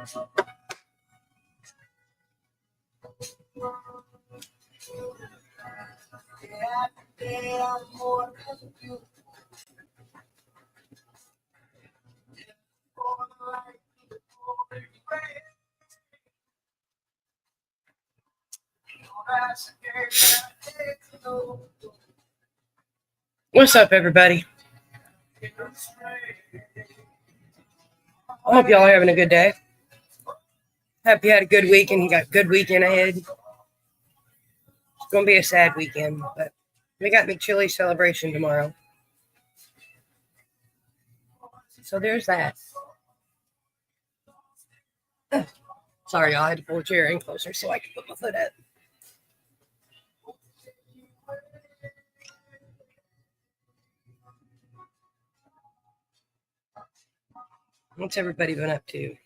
What's up, everybody? I hope y'all are having a good day. Hope you had a good weekend. You got a good weekend ahead. It's going to be a sad weekend, but we got McChilli's celebration tomorrow. So there's that. Sorry, y'all. I had to pull a chair in closer so I could put my foot up. What's everybody been up to?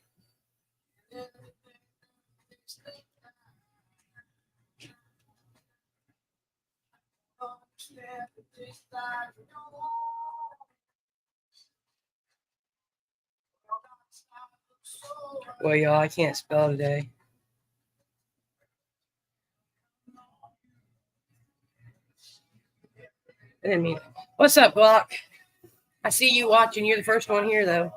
Well, y'all, I can't spell today. I didn't mean it. What's up, Glock? I see you watching. You're the first one here, though.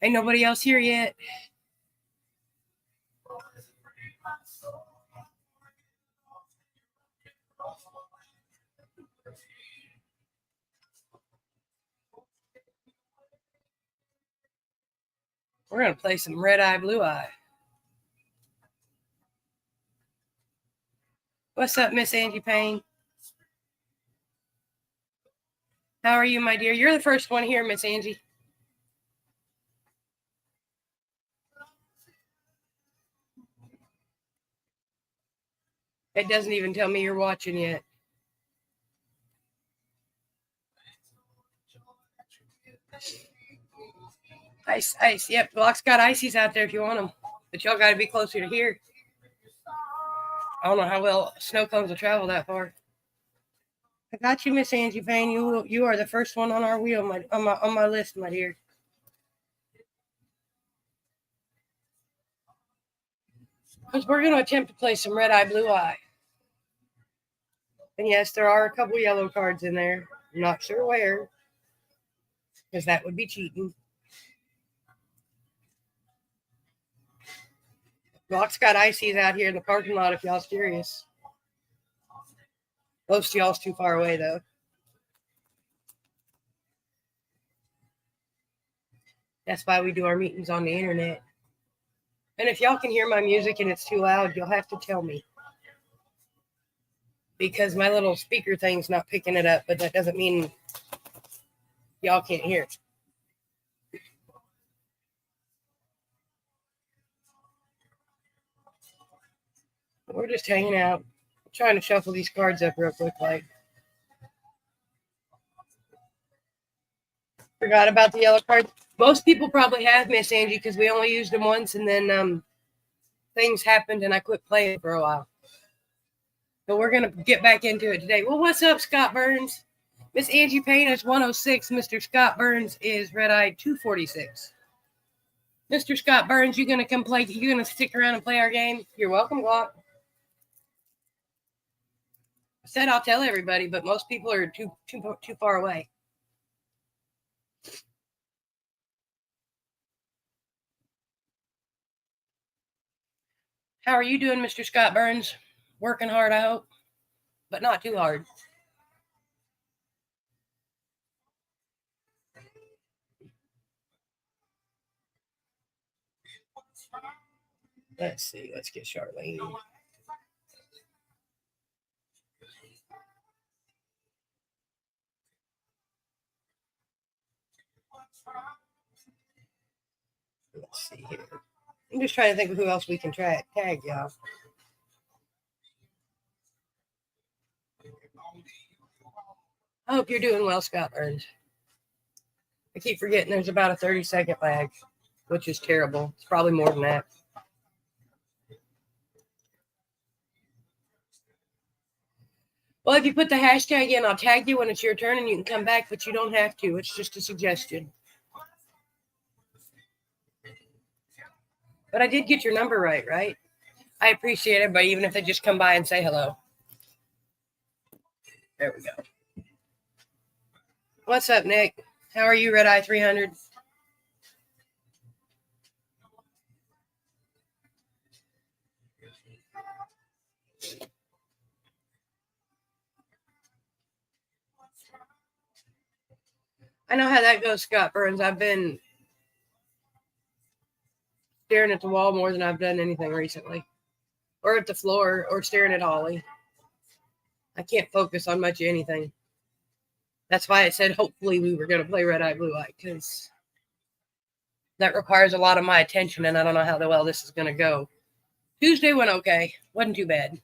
Ain't nobody else here yet. We're going to play some RedEye, BlueEye. What's up, Miss Angie Payne? How are you, my dear? You're the first one here, Miss Angie. It doesn't even tell me you're watching yet. Ice, ice. Yep, Glock's got ices out there if you want them. But y'all got to be closer to here. I don't know how well snow cones will travel that far. I got you, Miss Angie Payne. You are the first one on our wheel, on my list, my dear. Because we're going to attempt to play some RedEye, BlueEye. And yes, there are a couple yellow cards in there. I'm not sure where, because that would be cheating. Glock's got ices out here in the parking lot if y'all's curious. Most of y'all's too far away, though. That's why we do our meetings on the internet. And if y'all can hear my music and it's too loud, you'll have to tell me. Because my little speaker thing's not picking it up, but that doesn't mean y'all can't hear it. We're just hanging out. I'm trying to shuffle these cards up real quick, like. Forgot about the yellow cards. Most people probably have, Miss Angie, because we only used them once, and then things happened, and I quit playing for a while. But we're going to get back into it today. Well, what's up, Scott Burns? Miss Angie Payne is 106. Mr. Scott Burns is RedEye 246. Mr. Scott Burns, you going to come play? You going to stick around and play our game? You're welcome, Glock. I said I'll tell everybody, but most people are too far away. How are you doing, Mr. Scott Burns? Working hard, I hope, but not too hard. Let's see. Let's get Charlene. Let's see here. I'm just trying to think of who else we can tag, y'all. I hope you're doing well, Scott Burns. I keep forgetting there's about a 30-second lag, which is terrible. It's probably more than that. Well, if you put the hashtag in, I'll tag you when it's your turn and you can come back, but you don't have to. It's just a suggestion. But I did get your number right? I appreciate everybody, even if they just come by and say hello. There we go. What's up, Nick? How are you, RedEye 300? I know how that goes, Scott Burns. I've been staring at the wall more than I've done anything recently. Or at the floor, or staring at Holly. I can't focus on much of anything. That's why I said hopefully we were going to play RedEye, BlueEye, because that requires a lot of my attention, and I don't know how well this is going to go. Tuesday went okay. Wasn't too bad.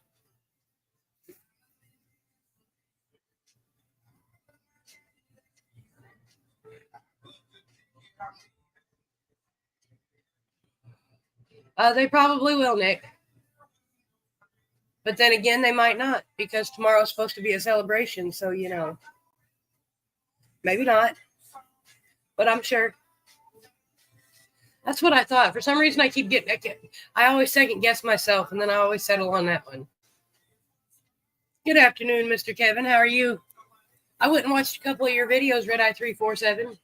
They probably will, Nick. But then again, they might not, because tomorrow's supposed to be a celebration, so, you know. Maybe not. But I'm sure. That's what I thought. For some reason, I always second guess myself, and then I always settle on that one. Good afternoon, Mr. Kevin. How are you? I went and watched a couple of your videos, RedEye 347.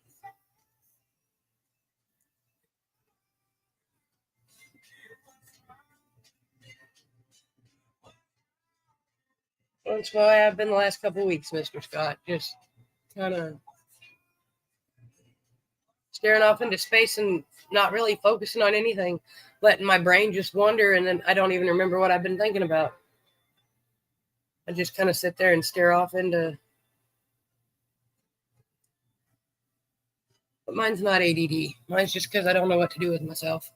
That's why I have been the last couple of weeks, Mr. Scott. Just kind of staring off into space and not really focusing on anything, letting my brain just wander, and then I don't even remember what I've been thinking about. I just kind of sit there and stare off into. But mine's not ADD. Mine's just because I don't know what to do with myself.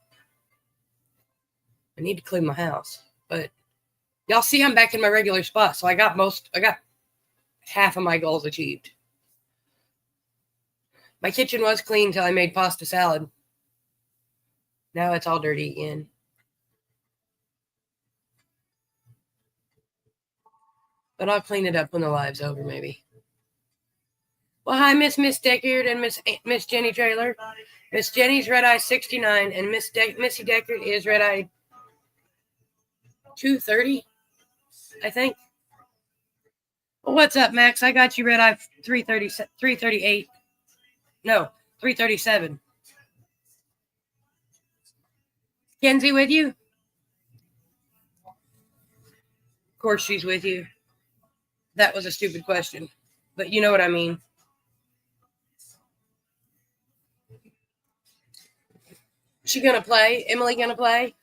I need to clean my house, but y'all see I'm back in my regular spot, so I got half of my goals achieved. My kitchen was clean until I made pasta salad. Now it's all dirty again. But I'll clean it up when the live's over, maybe. Well, hi, Miss Deckard and Miss Jenny Trailer. Miss Jenny's RedEye 69, and Missy Deckard is RedEye 230, I think. Well, what's up, Max? I got you RedEye 338. No, 337. Kenzie with you? Of course she's with you. That was a stupid question, but you know what I mean. She gonna play? Emily gonna play?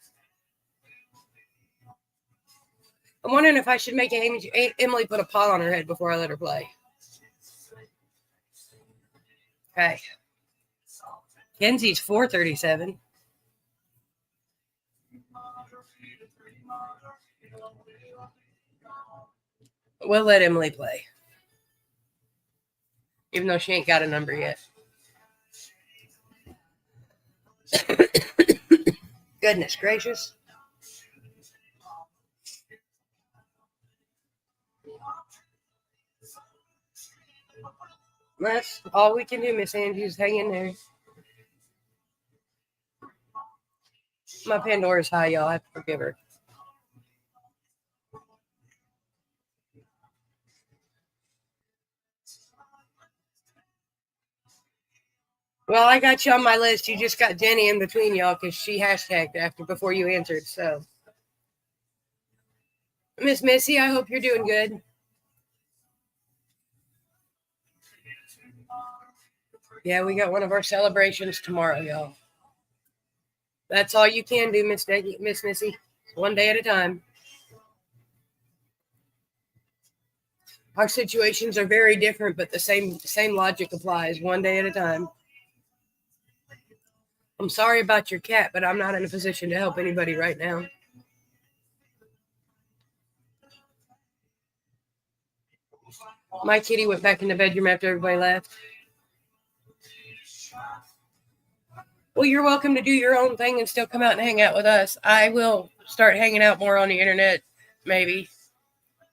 I'm wondering if I should make Emily put a paw on her head before I let her play. Okay. Kenzie's 437. We'll let Emily play. Even though she ain't got a number yet. Goodness gracious. That's all we can do, Miss Angie's hang in there. My Pandora's high, y'all. I have to forgive her. Well, I got you on my list. You just got Jenny in between y'all because she hashtagged before you answered. So, Miss Missy, I hope you're doing good. Yeah, we got one of our celebrations tomorrow, y'all. That's all you can do, Miss Missy. One day at a time. Our situations are very different, but the same logic applies. One day at a time. I'm sorry about your cat, but I'm not in a position to help anybody right now. My kitty went back in the bedroom after everybody left. Well, you're welcome to do your own thing and still come out and hang out with us. I will start hanging out more on the internet, maybe.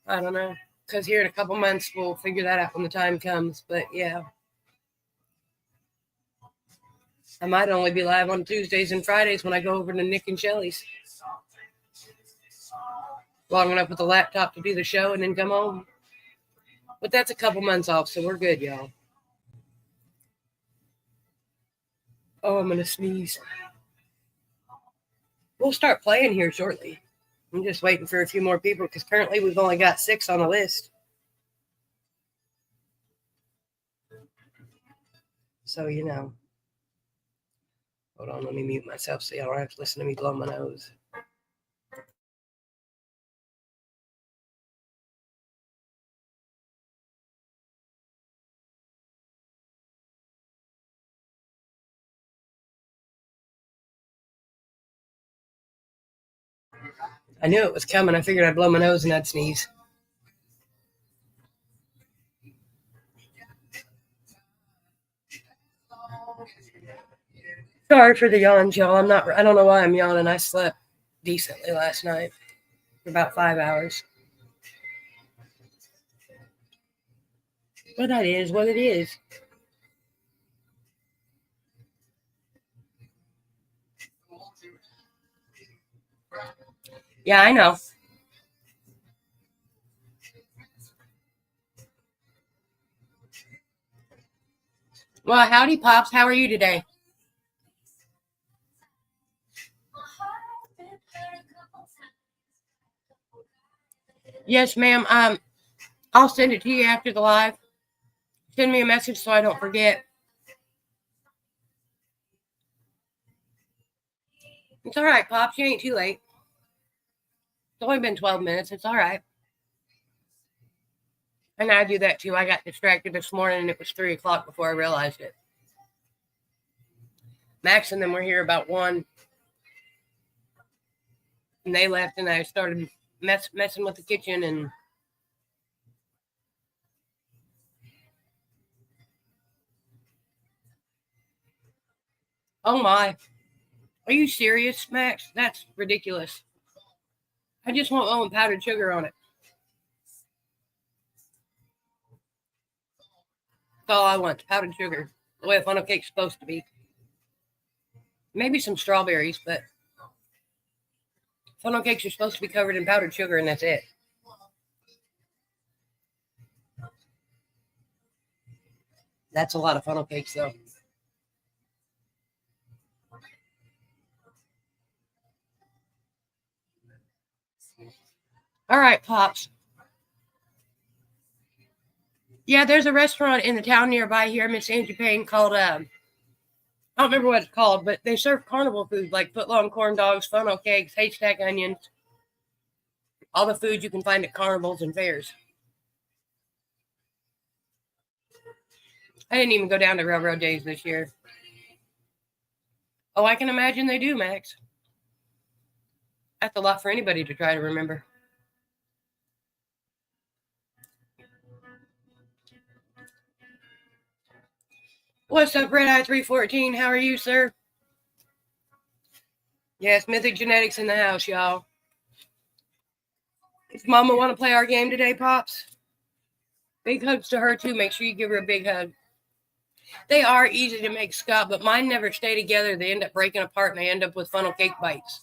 I don't know. Because here in a couple months, we'll figure that out when the time comes. But, yeah. I might only be live on Tuesdays and Fridays when I go over to Nick and Shelly's. Long enough with the laptop to do the show and then come home. But that's a couple months off, so we're good, y'all. Oh, I'm going to sneeze. We'll start playing here shortly. I'm just waiting for a few more people because currently we've only got 6 on the list. So, you know. Hold on, let me mute myself so y'all don't have to listen to me blow my nose. I knew it was coming. I figured I'd blow my nose and I'd sneeze. Sorry for the yawns, y'all. I don't know why I'm yawning. I slept decently last night for about 5 hours. But that is what it is. Yeah, I know. Well, howdy, Pops. How are you today? Yes, ma'am. I'll send it to you after the live. Send me a message so I don't forget. It's all right, Pops. You ain't too late. It's only been 12 minutes. It's all right. And I do that too. I got distracted this morning and it was 3 o'clock before I realized it. Max and them were here about 1. And they left and I started messing with the kitchen and oh my. Are you serious, Max? That's ridiculous. I just want one with powdered sugar on it. That's all I want, powdered sugar. The way a funnel cake's supposed to be. Maybe some strawberries, but funnel cakes are supposed to be covered in powdered sugar and that's it. That's a lot of funnel cakes though. All right, Pops. Yeah, there's a restaurant in the town nearby here, Miss Angie Payne, called, I don't remember what it's called, but they serve carnival food like footlong corn dogs, funnel cakes, haystack onions, all the food you can find at carnivals and fairs. I didn't even go down to Railroad Days this year. Oh, I can imagine they do, Max. That's a lot for anybody to try to remember. What's up, RedEye 314? How are you, sir? Yes, Mythic Genetics in the house, y'all. Does Mama want to play our game today, Pops? Big hugs to her, too. Make sure you give her a big hug. They are easy to make, Scott, but mine never stay together. They end up breaking apart, and they end up with funnel cake bites.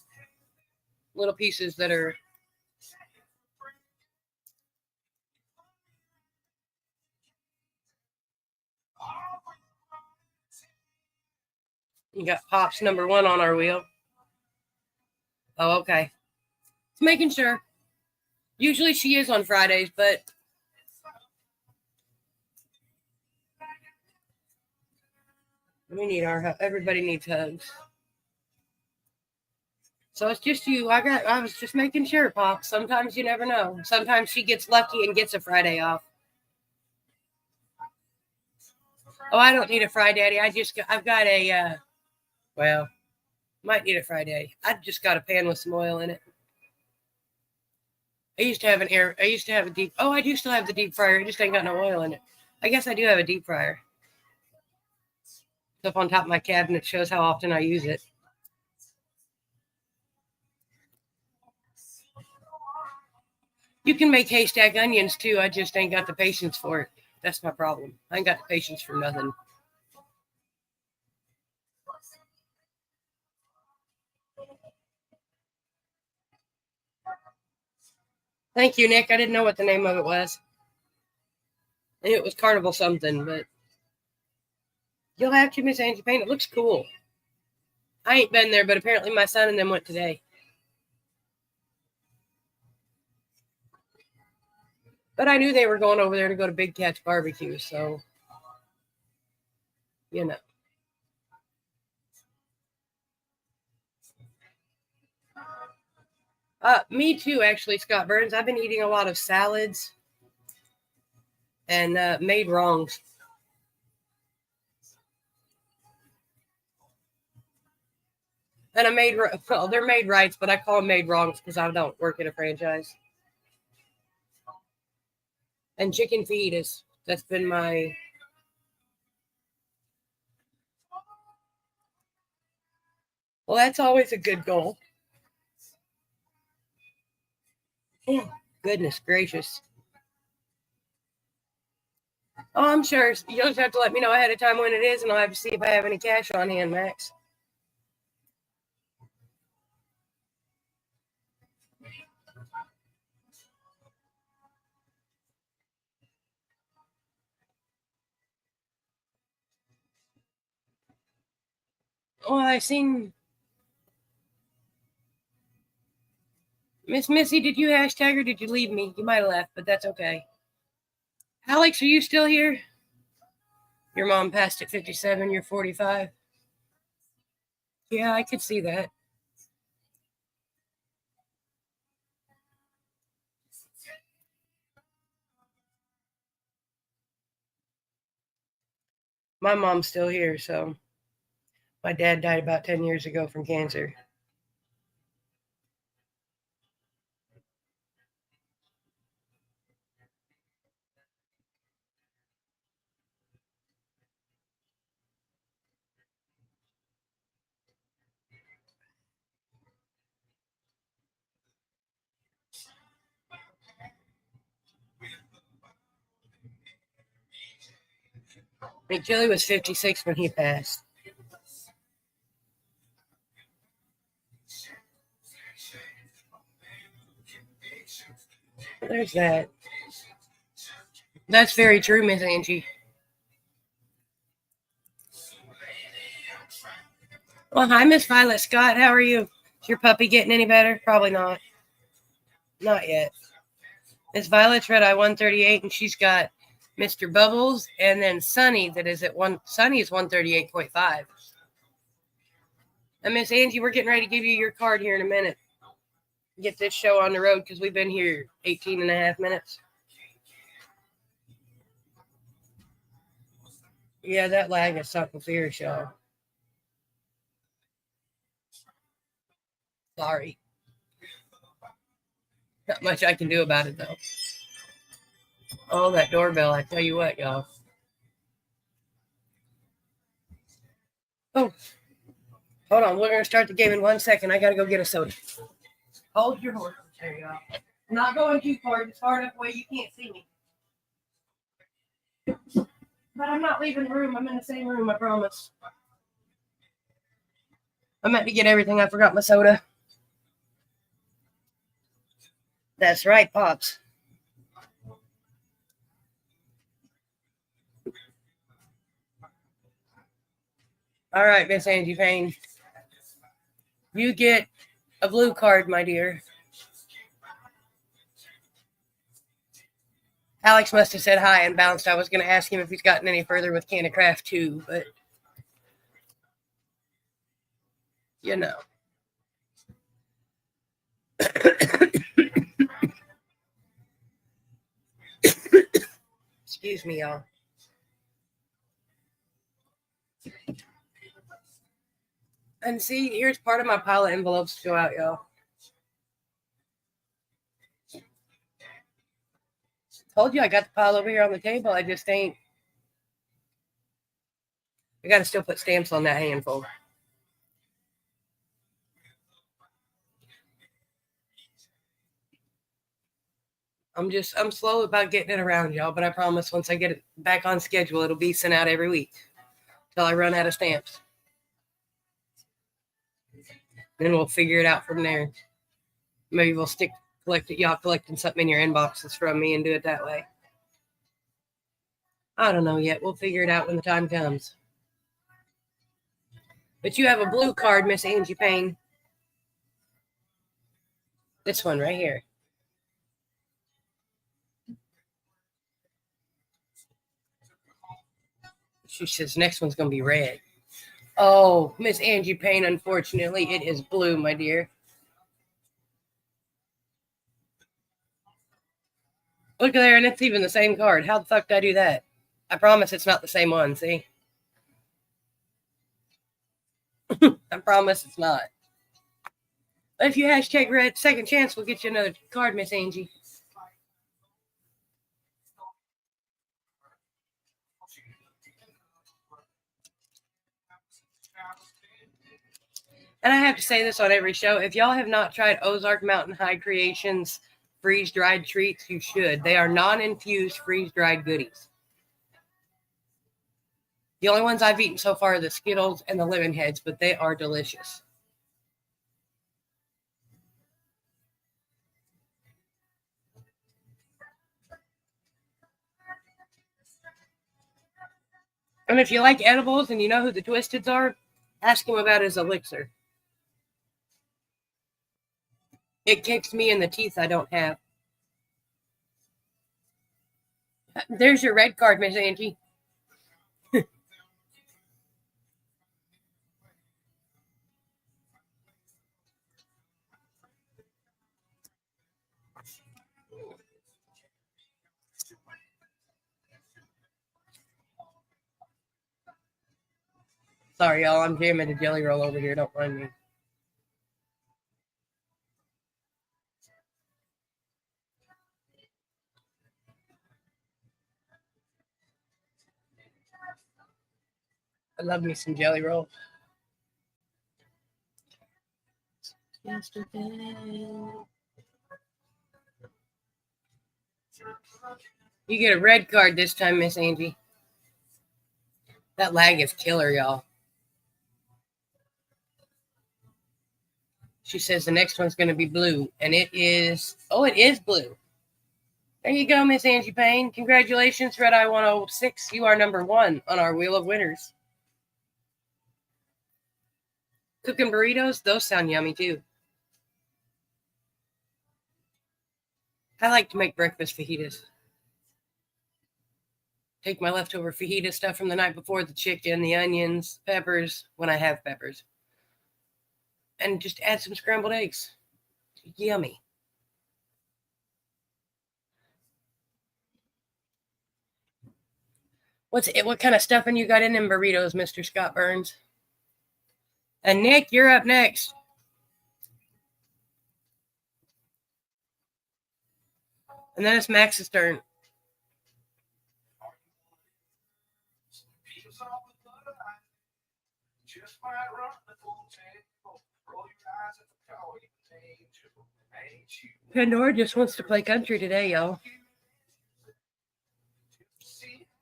Little pieces that are... You got Pops number 1 on our wheel. Oh, okay. Just making sure. Usually she is on Fridays, but... We need everybody needs hugs. So it's just you. I was just making sure, Pop. Sometimes you never know. Sometimes she gets lucky and gets a Friday off. Oh, I don't need a Fry Daddy. I've got a, well, might need a Fry Daddy. I just got a pan with some oil in it. I used to have I do still have the deep fryer. It just ain't got no oil in it. I guess I do have a deep fryer. It's up on top of my cabinet. Shows how often I use it. You can make haystack onions too. I just ain't got the patience for it. That's my problem. I ain't got the patience for nothing. Thank you, Nick. I didn't know what the name of it was. It was Carnival something, but you'll have to, Miss Angie Payne. It looks cool. I ain't been there, but apparently my son and them went today. But I knew they were going over there to go to Big Cat's barbecue, so you know. Me too, actually, Scott Burns. I've been eating a lot of salads and made wrongs. And I made, well, they're made rights, but I call them made wrongs because I don't work in a franchise. And chicken feed that's been my. Well, that's always a good goal. Oh, goodness gracious. Oh, I'm sure. You'll just have to let me know ahead of time when it is, and I'll have to see if I have any cash on hand, Max. Oh, I seen Miss Missy. Did you hashtag or did you leave me? You might have left, but that's okay. Alex, are you still here? Your mom passed at 57. You're 45. Yeah, I could see that. My mom's still here, so my dad died about 10 years ago from cancer. Big Chili was 56 when he passed. There's that. That's very true, Miss Angie. Well, hi, Miss Violet Scott. How are you? Is your puppy getting any better? Probably not. Not yet. Miss Violet's RedEye 138, and she's got Mr. Bubbles and then Sunny that is at one. Sunny is 138.5. And Miss Angie, we're getting ready to give you your card here in a minute. Get this show on the road because we've been here 18 and a half minutes. Yeah, that lag is something fierce, y'all. Sorry. Not much I can do about it, though. Oh, that doorbell. I tell you what, y'all. Oh, hold on. We're going to start the game in 1 second. I got to go get a soda. Hold your horse. There you go. I'm not going too far. It's far enough away you can't see me. But I'm not leaving the room. I'm in the same room, I promise. I meant to get everything. I forgot my soda. That's right, Pops. All right, Miss Angie Payne. You get a blue card, my dear. Alex must have said hi and bounced. I was going to ask him if he's gotten any further with Can of Craft too, but you know. Excuse me, y'all. And see, here's part of my pile of envelopes to go out, y'all. Told you I got the pile over here on the table. I just ain't. I got to still put stamps on that handful. I'm slow about getting it around, y'all, but I promise once I get it back on schedule, it'll be sent out every week till I run out of stamps. Then we'll figure it out from there. Maybe we'll stick y'all collecting something in your inboxes from me and do it that way. I don't know yet. We'll figure it out when the time comes. But you have a blue card, Miss Angie Payne. This one right here. She says next one's going to be red. Oh, Miss Angie Payne, unfortunately, it is blue, my dear. Look there, and it's even the same card. How the fuck did I do that? I promise it's not the same one, see? I promise it's not. But if you hashtag red second chance, we'll get you another card, Miss Angie. And I have to say this on every show. If y'all have not tried Ozark Mountain High Creations freeze-dried treats, you should. They are non-infused freeze-dried goodies. The only ones I've eaten so far are the Skittles and the Lemon Heads, but they are delicious. And if you like edibles and you know who the Twisteds are, ask him about his elixir. It kicks me in the teeth I don't have. There's your red card, Miss Angie. Sorry, y'all. I'm jamming a jelly roll over here. Don't mind me. I love me some jelly roll. You get a red card this time, Miss Angie. That lag is killer, y'all. She says the next one's going to be blue, and it is... Oh, it is blue. There you go, Miss Angie Payne. Congratulations, RedEye 106. You are number 1 on our Wheel of Winners. Cooking burritos, those sound yummy, too. I like to make breakfast fajitas. Take my leftover fajita stuff from the night before, the chicken, the onions, peppers, when I have peppers. And just add some scrambled eggs. Yummy. What kind of stuffing you got in them burritos, Mr. Scott Burns? And Nick, you're up next. And then it's Max's turn. Pandora just wants to play country today, y'all.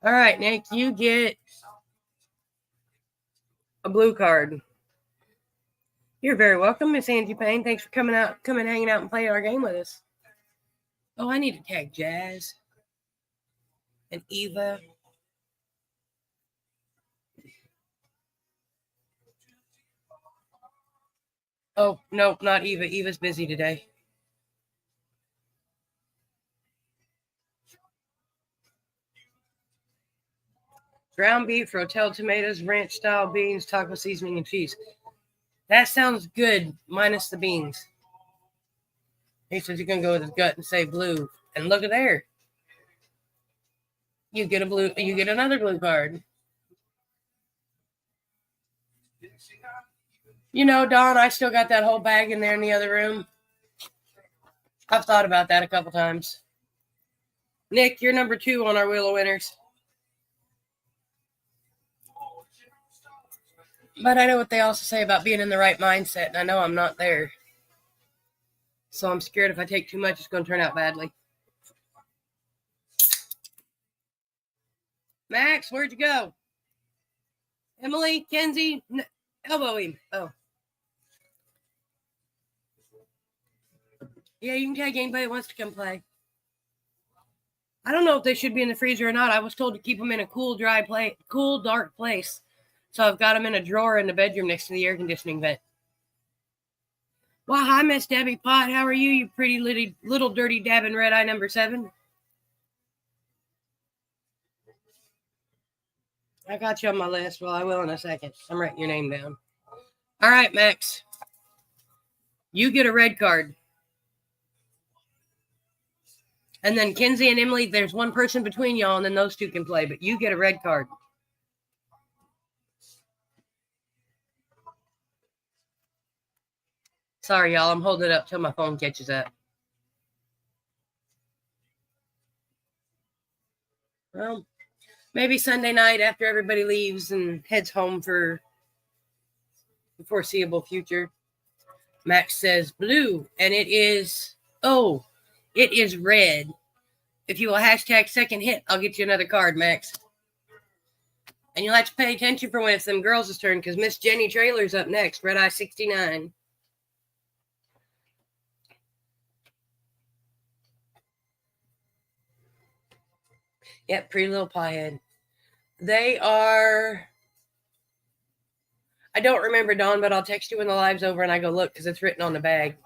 All right, Nick, you get a blue card. You're very welcome, Miss Angie Payne. Thanks for coming hanging out and playing our game with us. Oh, I need to tag Jazz and Eva. Oh, no, not Eva. Eva's busy today. Ground beef, rotel tomatoes, ranch-style beans, taco seasoning, and cheese. That sounds good, minus the beans. He says you're going to go with his gut and say blue. And look at there. You get another blue card. You know, Don, I still got that whole bag in there in the other room. I've thought about that a couple times. Nick, you're number 2 on our Wheel of Winners. But I know what they also say about being in the right mindset, and I know I'm not there. So I'm scared if I take too much, it's going to turn out badly. Max, where'd you go? Emily, Kenzie, elbow him. Oh. Yeah, you can tag anybody that wants to come play. I don't know if they should be in the freezer or not. I was told to keep them in a cool, dark place. So I've got them in a drawer in the bedroom next to the air conditioning vent. Well, hi, Miss Debbie Pot. How are you, you pretty little dirty dabbing red-eye number 7? I got you on my list. Well, I will in a second. I'm writing your name down. All right, Max. You get a red card. And then Kenzie and Emily, there's one person between y'all, and then those two can play, but you get a red card. Sorry, y'all. I'm holding it up till my phone catches up. Well, maybe Sunday night after everybody leaves and heads home for the foreseeable future. Max says blue, and it is red. If you will hashtag second hit, I'll get you another card, Max. And you'll have to pay attention for when it's them girls' turn, because Miss Jenny Trailer's up next, RedEye 69. Yep, pretty little piehead. They are... I don't remember, Dawn, but I'll text you when the live's over and I go look because it's written on the bag.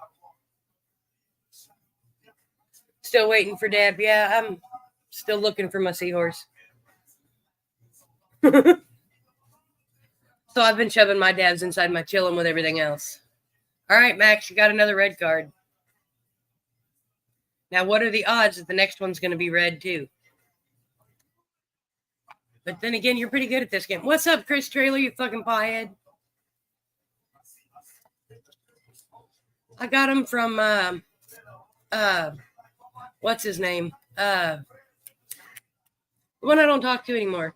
Still waiting for Deb. Yeah, I'm still looking for my seahorse. So I've been shoving my dabs inside my chillin' with everything else. All right, Max, you got another red card. Now, what are the odds that the next one's going to be red, too? But then again, you're pretty good at this game. What's up, Chris Trailer, you fucking piehead? I got him from, what's his name? The one I don't talk to anymore.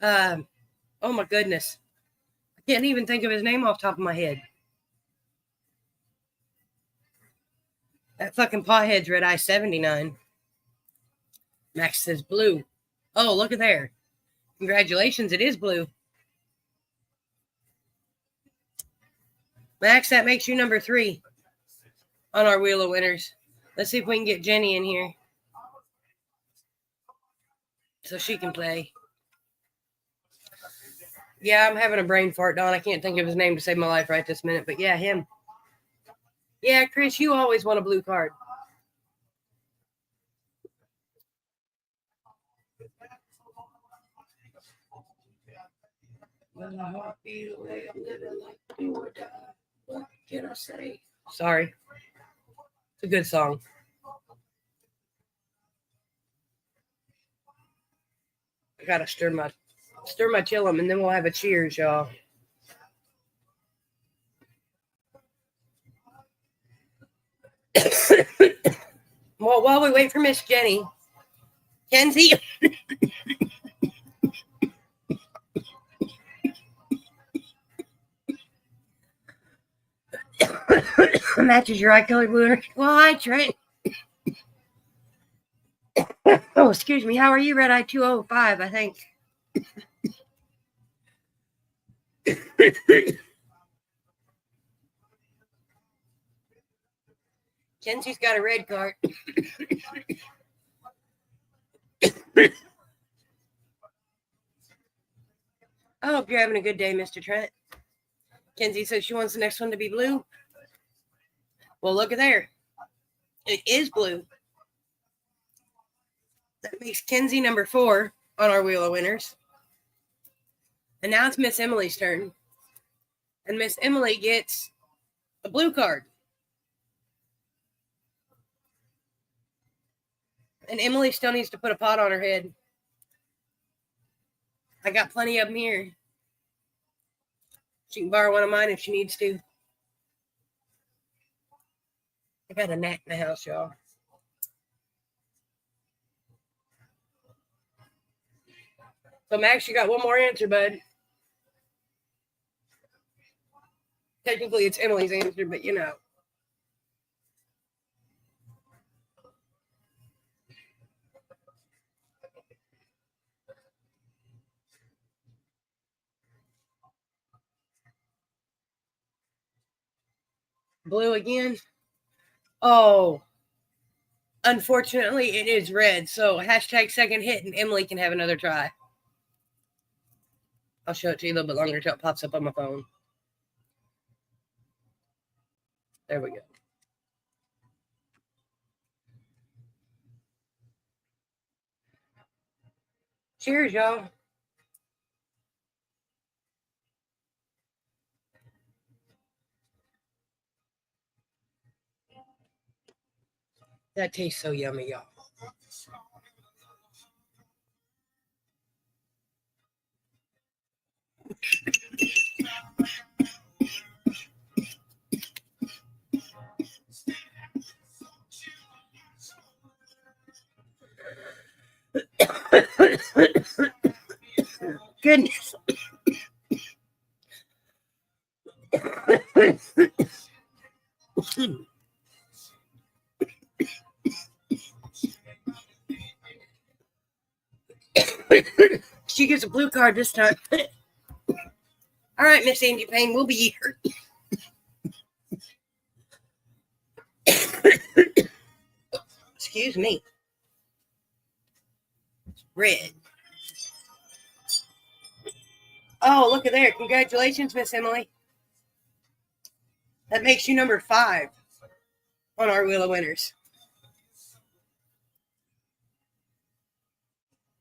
Oh my goodness. I can't even think of his name off the top of my head. That fucking pothead's RedEye 79. Max says blue. Oh, look at there. Congratulations, it is blue. Max, that makes you number 3 on our Wheel of Winners. Let's see if we can get Jenny in here so she can play. Yeah, I'm having a brain fart, Don. I can't think of his name to save my life right this minute, but yeah, him. Yeah, Chris, you always want a blue card. What can I say? Sorry. It's a good song. I gotta stir my chillum, and then we'll have a cheers, y'all. Well, while we wait for Miss Jenny, Kenzie. Matches your eye color blue. Well, hi, Trent. Oh, excuse me. How are you, RedEye 205, I think. Kenzie's got a red card. I hope you're having a good day, Mr. Trent. Kenzie says she wants the next one to be blue. Well, look at there. It is blue. That makes Kenzie number 4 on our Wheel of Winners. And now it's Miss Emily's turn. And Miss Emily gets a blue card. And Emily still needs to put a pot on her head. I got plenty of them here. She can borrow one of mine if she needs to. I got a gnat in the house, y'all. So, Max, you got one more answer, bud. Technically, it's Emily's answer, but you know. Blue again. Oh, unfortunately, it is red. So hashtag second hit, and Emily can have another try. I'll show it to you a little bit longer until it pops up on my phone. There we go. Cheers, y'all. That tastes so yummy, y'all. Goodness. She gets a blue card this time. All right, Miss Angie Payne, we'll be here. Excuse me. Red. Oh, look at there. Congratulations, Miss Emily. That makes you number 5 on our Wheel of Winners.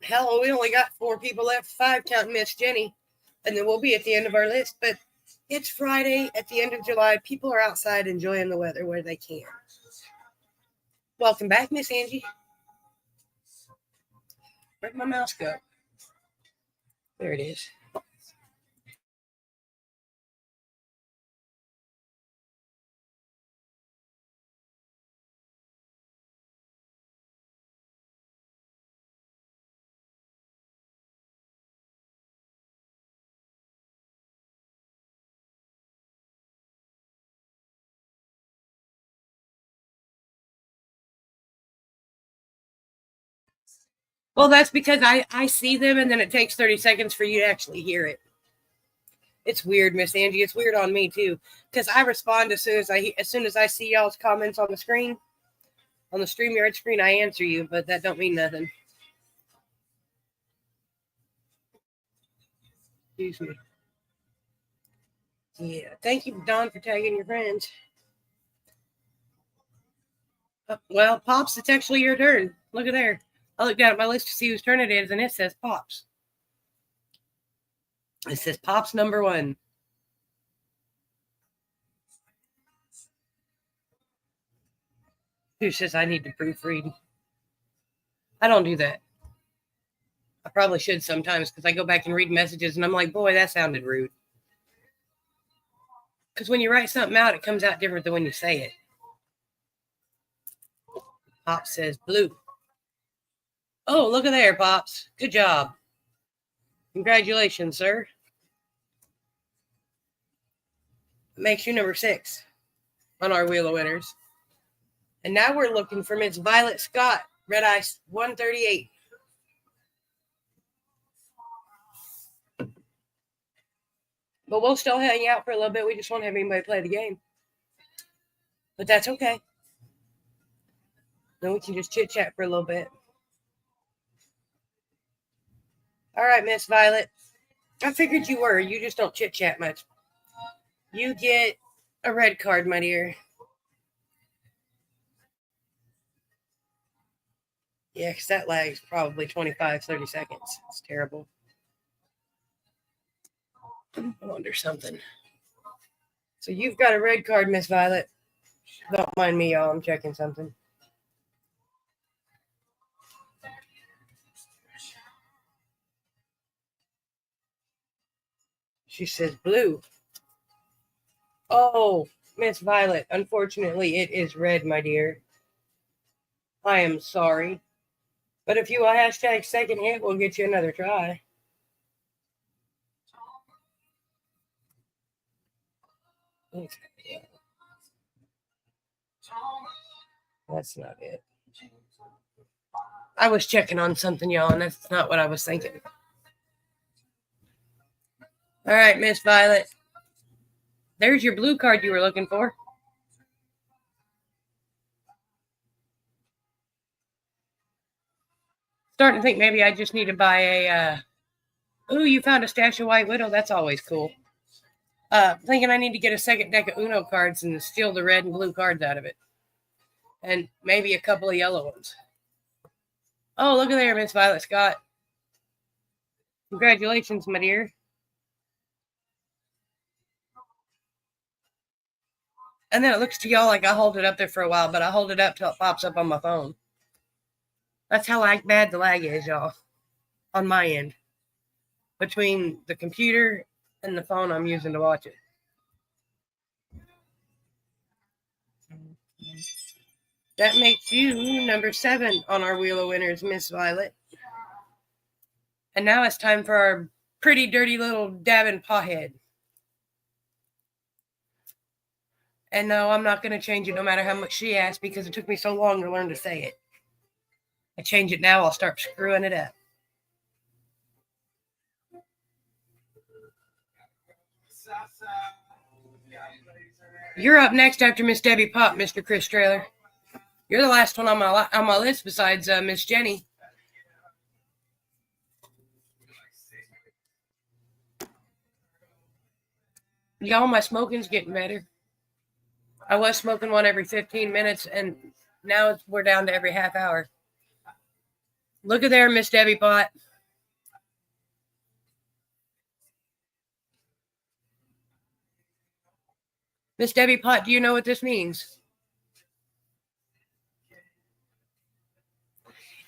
Hell, we only got 4 people left, 5 counting Miss Jenny, and then we'll be at the end of our list. But it's Friday at the end of July. People are outside enjoying the weather where they can. Welcome back, Miss Angie. Where'd my mouse go? There it is. Well, that's because I see them and then it takes 30 seconds for you to actually hear it. It's weird, Miss Angie. It's weird on me too, because I respond as soon as I see y'all's comments on the screen, on the StreamYard screen. I answer you, but that don't mean nothing. Excuse me. Yeah, thank you, Don, for tagging your friends. Well, Pops, it's actually your turn. Look at there. I looked down at my list to see whose turn it is, and it says Pops. It says Pops number 1. Who says I need to proofread? I don't do that. I probably should sometimes because I go back and read messages and I'm like, boy, that sounded rude. Because when you write something out, it comes out different than when you say it. Pops says blue. Oh, look at there, Pops. Good job. Congratulations, sir. It makes you number 6 on our Wheel of Winners. And now we're looking for Miss Violet Scott, RedEye 138. But we'll still hang out for a little bit. We just won't have anybody play the game. But that's okay. Then we can just chit-chat for a little bit. All right, Miss Violet. I figured you were. You just don't chit-chat much. You get a red card, my dear. Yeah, because that lag's probably 25, 30 seconds. It's terrible. I wonder something. So you've got a red card, Miss Violet. Don't mind me, y'all. I'm checking something. She says blue. Oh, Miss Violet. Unfortunately, it is red, my dear. I am sorry. But if you will hashtag second hit, we'll get you another try. That's not it. I was checking on something, y'all, and that's not what I was thinking. All right, Miss Violet. There's your blue card you were looking for. Starting to think maybe I just need to buy a, ooh, you found a stash of White Widow. That's always cool. Thinking I need to get a second deck of Uno cards and steal the red and blue cards out of it. And maybe a couple of yellow ones. Oh, look at there, Miss Violet Scott. Congratulations, my dear. And then it looks to y'all like I hold it up there for a while, but I hold it up till it pops up on my phone. That's how bad the lag is, y'all, on my end. Between the computer and the phone I'm using to watch it. That makes you number 7 on our Wheel of Winners, Miss Violet. And now it's time for our pretty dirty little dabbing pothead. And no, I'm not going to change it no matter how much she asks because it took me so long to learn to say it. I change it now, I'll start screwing it up. You're up next after Miss Debbie Pop, Mr. Chris Trailer. You're the last one on my list besides Miss Jenny. Y'all, my smoking's getting better. I was smoking one every 15 minutes, and now we're down to every half hour. Look at there, Miss Debbie Pot. Miss Debbie Pot, do you know what this means?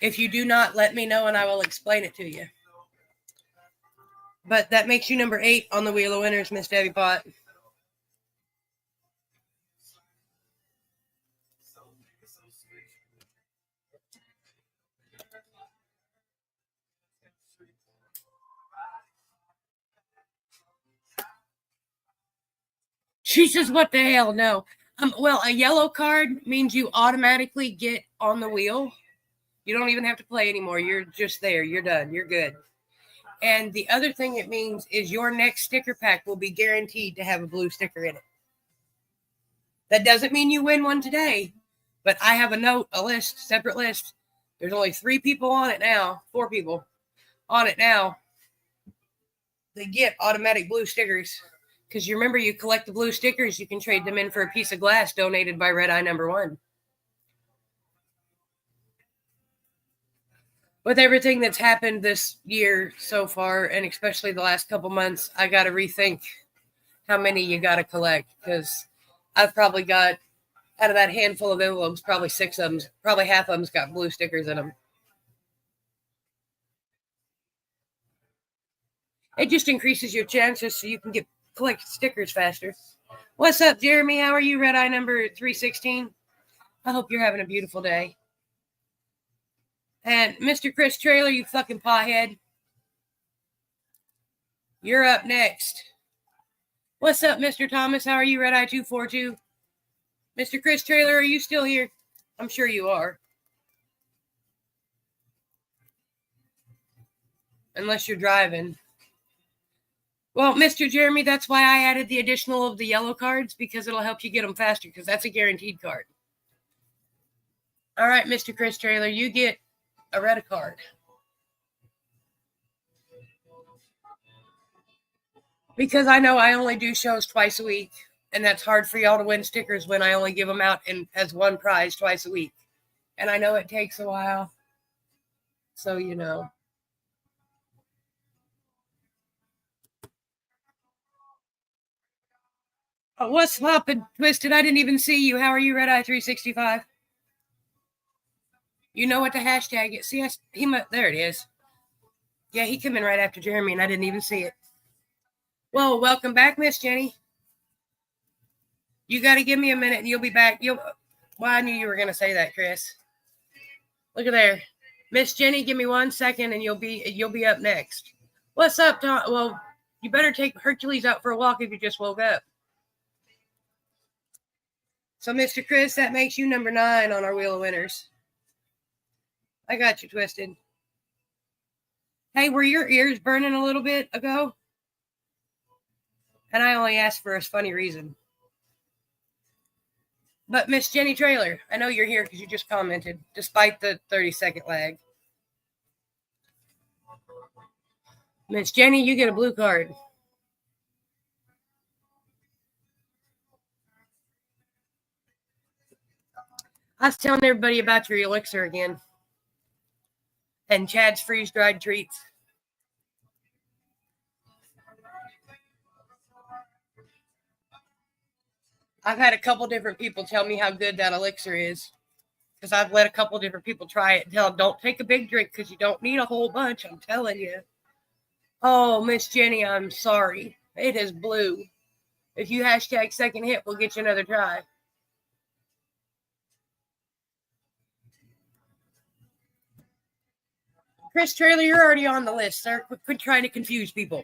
If you do not, let me know and I will explain it to you. But that makes you number 8 on the Wheel of Winners, Miss Debbie Pot. She says, what the hell? No. Well, a yellow card means you automatically get on the wheel. You don't even have to play anymore. You're just there. You're done. You're good. And the other thing it means is your next sticker pack will be guaranteed to have a blue sticker in it. That doesn't mean you win one today, but I have a list, separate list. There's only 3 people on it now, 4 people on it now. They get automatic blue stickers. Because you remember, you collect the blue stickers, you can trade them in for a piece of glass donated by RedEye number 1. With everything that's happened this year so far, and especially the last couple months, I got to rethink how many you got to collect. Because I've probably got, out of that handful of envelopes, probably 6 of them, probably half of them's got blue stickers in them. It just increases your chances so you can collect stickers faster. What's up, Jeremy? How are you, RedEye number 316? I hope you're having a beautiful day. And Mr. Chris Trailer, you fucking pothead. You're up next. What's up, Mr. Thomas? How are you, RedEye 242? Mr. Chris Trailer, are you still here? I'm sure you are. Unless you're driving. Well, Mr. Jeremy, that's why I added the additional of the yellow cards, because it'll help you get them faster, because that's a guaranteed card. All right, Mr. Chris Trailer, you get a red card. Because I know I only do shows twice a week, and that's hard for y'all to win stickers when I only give them out as one prize twice a week. And I know it takes a while, so you know. What's hoppin', Twisted? I didn't even see you. How are you, RedEye 365? You know what the hashtag is. See, there it is. Yeah, he came in right after Jeremy, and I didn't even see it. Well, welcome back, Miss Jenny. You got to give me a minute, and you'll be back. Well, I knew you were going to say that, Chris. Look at there. Miss Jenny, give me 1 second, and you'll be up next. What's up, Tom? Well, you better take Hercules out for a walk if you just woke up. So, Mr. Chris, that makes you number 9 on our Wheel of Winners. I got you, Twisted. Hey, were your ears burning a little bit ago? And I only asked for a funny reason. But Miss Jenny Trailer, I know you're here because you just commented, despite the 30-second lag. Miss Jenny, you get a blue card. I was telling everybody about your elixir again. And Chad's freeze-dried treats. I've had a couple different people tell me how good that elixir is. Because I've let a couple different people try it. Tell them, don't take a big drink because you don't need a whole bunch. I'm telling you. Oh, Miss Jenny, I'm sorry. It is blue. If you hashtag second hit, we'll get you another try. Chris Trailer, you're already on the list, sir. Quit trying to confuse people.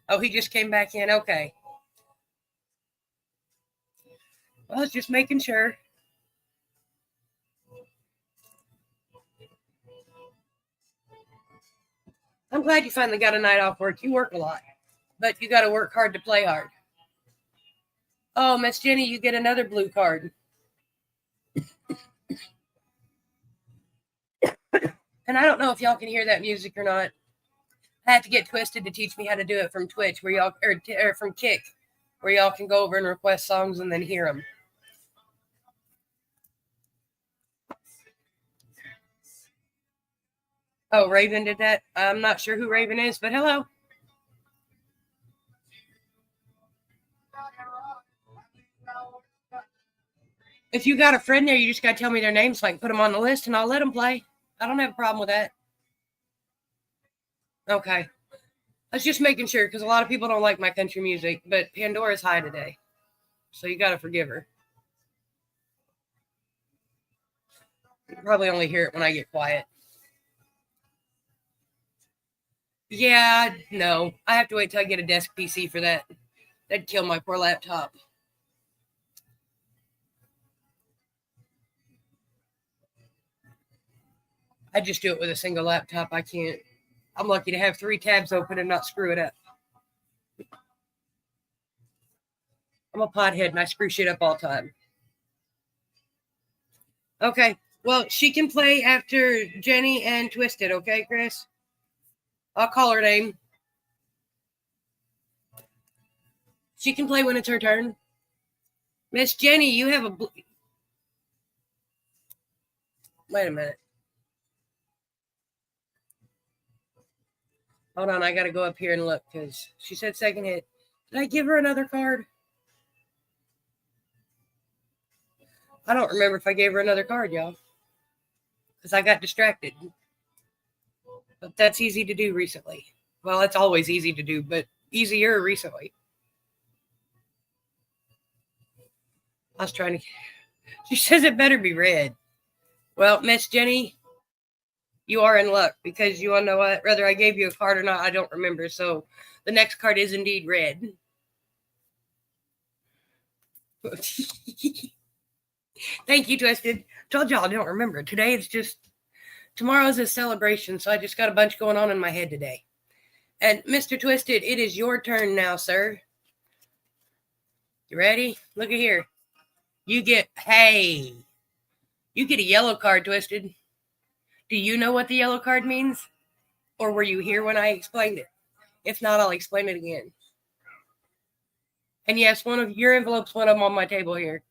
Oh, he just came back in. Okay. Well, I was just making sure. I'm glad you finally got a night off work. You work a lot, but you got to work hard to play hard. Oh, Miss Jenny, you get another blue card. And I don't know if y'all can hear that music or not. I had to get Twisted to teach me how to do it from Twitch, where y'all or from Kick, where y'all can go over and request songs and then hear them. Oh, Raven did that. I'm not sure who Raven is, but hello. If you got a friend there, you just got to tell me their name so I can put them on the list and I'll let them play. I don't have a problem with that. Okay. I was just making sure because a lot of people don't like my country music, but Pandora's high today. So you got to forgive her. You probably only hear it when I get quiet. Yeah, no. I have to wait till I get a desk PC for that. That'd kill my poor laptop. I just do it with a single laptop. I can't. I'm lucky to have 3 tabs open and not screw it up. I'm a pothead and I screw shit up all the time. Okay. Well, she can play after Jenny and Twisted, okay, Chris? I'll call her name. She can play when it's her turn. Miss Jenny, you have a... Wait a minute. Hold on, I got to go up here and look because she said second hit. Did I give her another card? I don't remember if I gave her another card, y'all. Because I got distracted. But that's easy to do recently. Well, it's always easy to do, but easier recently. I was trying to... She says it better be red. Well, Miss Jenny, you are in luck because you want to know what? Whether I gave you a card or not, I don't remember. So the next card is indeed red. Thank you, Twisted. Told y'all I don't remember. Today it's just... Tomorrow's a celebration, so I just got a bunch going on in my head today. And Mr. Twisted, it is your turn now, sir. You ready? Look at here. You get... Hey... You get a yellow card, Twisted. Do you know what the yellow card means? Or were you here when I explained it? If not, I'll explain it again. And yes, one of your envelopes went up on my table here.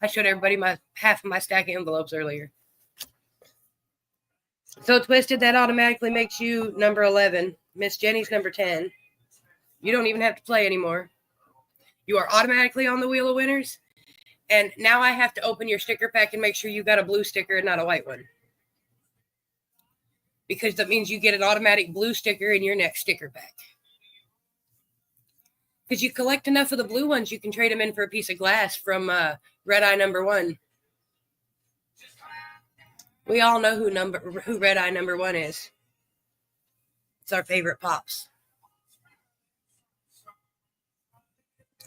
I showed everybody half of my stack of envelopes earlier. So, Twisted, that automatically makes you number 11. Miss Jenny's number 10. You don't even have to play anymore. You are automatically on the Wheel of Winners. And now I have to open your sticker pack and make sure you got a blue sticker and not a white one. Because that means you get an automatic blue sticker in your next sticker pack. Because you collect enough of the blue ones, you can trade them in for a piece of glass from RedEye number 1. We all know who RedEye number 1 is. It's our favorite pops.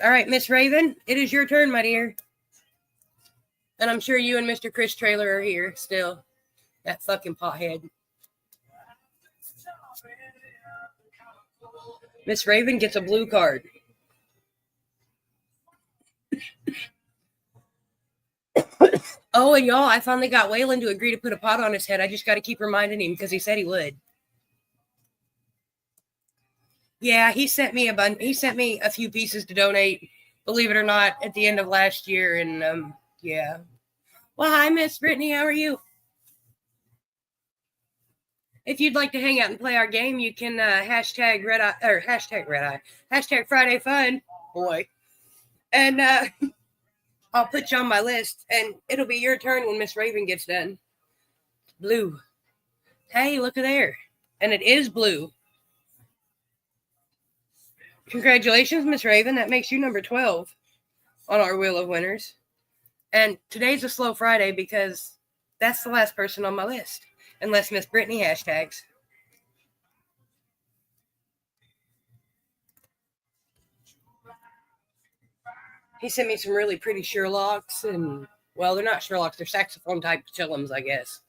All right, Miss Raven, it is your turn, my dear. And I'm sure you and Mr. Chris Trailer are here still. That fucking pothead. Miss Raven gets a blue card. Oh, and y'all, I finally got Waylon to agree to put a pot on his head. I just got to keep reminding him because he said he would. Yeah, he sent me a few pieces to donate, believe it or not, at the end of last year. And yeah. Well, hi, Miss Brittany. How are you? If you'd like to hang out and play our game, you can hashtag RedEye or hashtag RedEye, hashtag Friday Fun, boy. And I'll put you on my list, and it'll be your turn when Miss Raven gets done. Blue. Hey, look at there. And it is blue. Congratulations, Miss Raven. That makes you number 12 on our Wheel of Winners. And today's a slow Friday because that's the last person on my list, unless Miss Brittany hashtags. He sent me some really pretty Sherlocks, and, well, they're not Sherlocks, they're saxophone type chillums, I guess.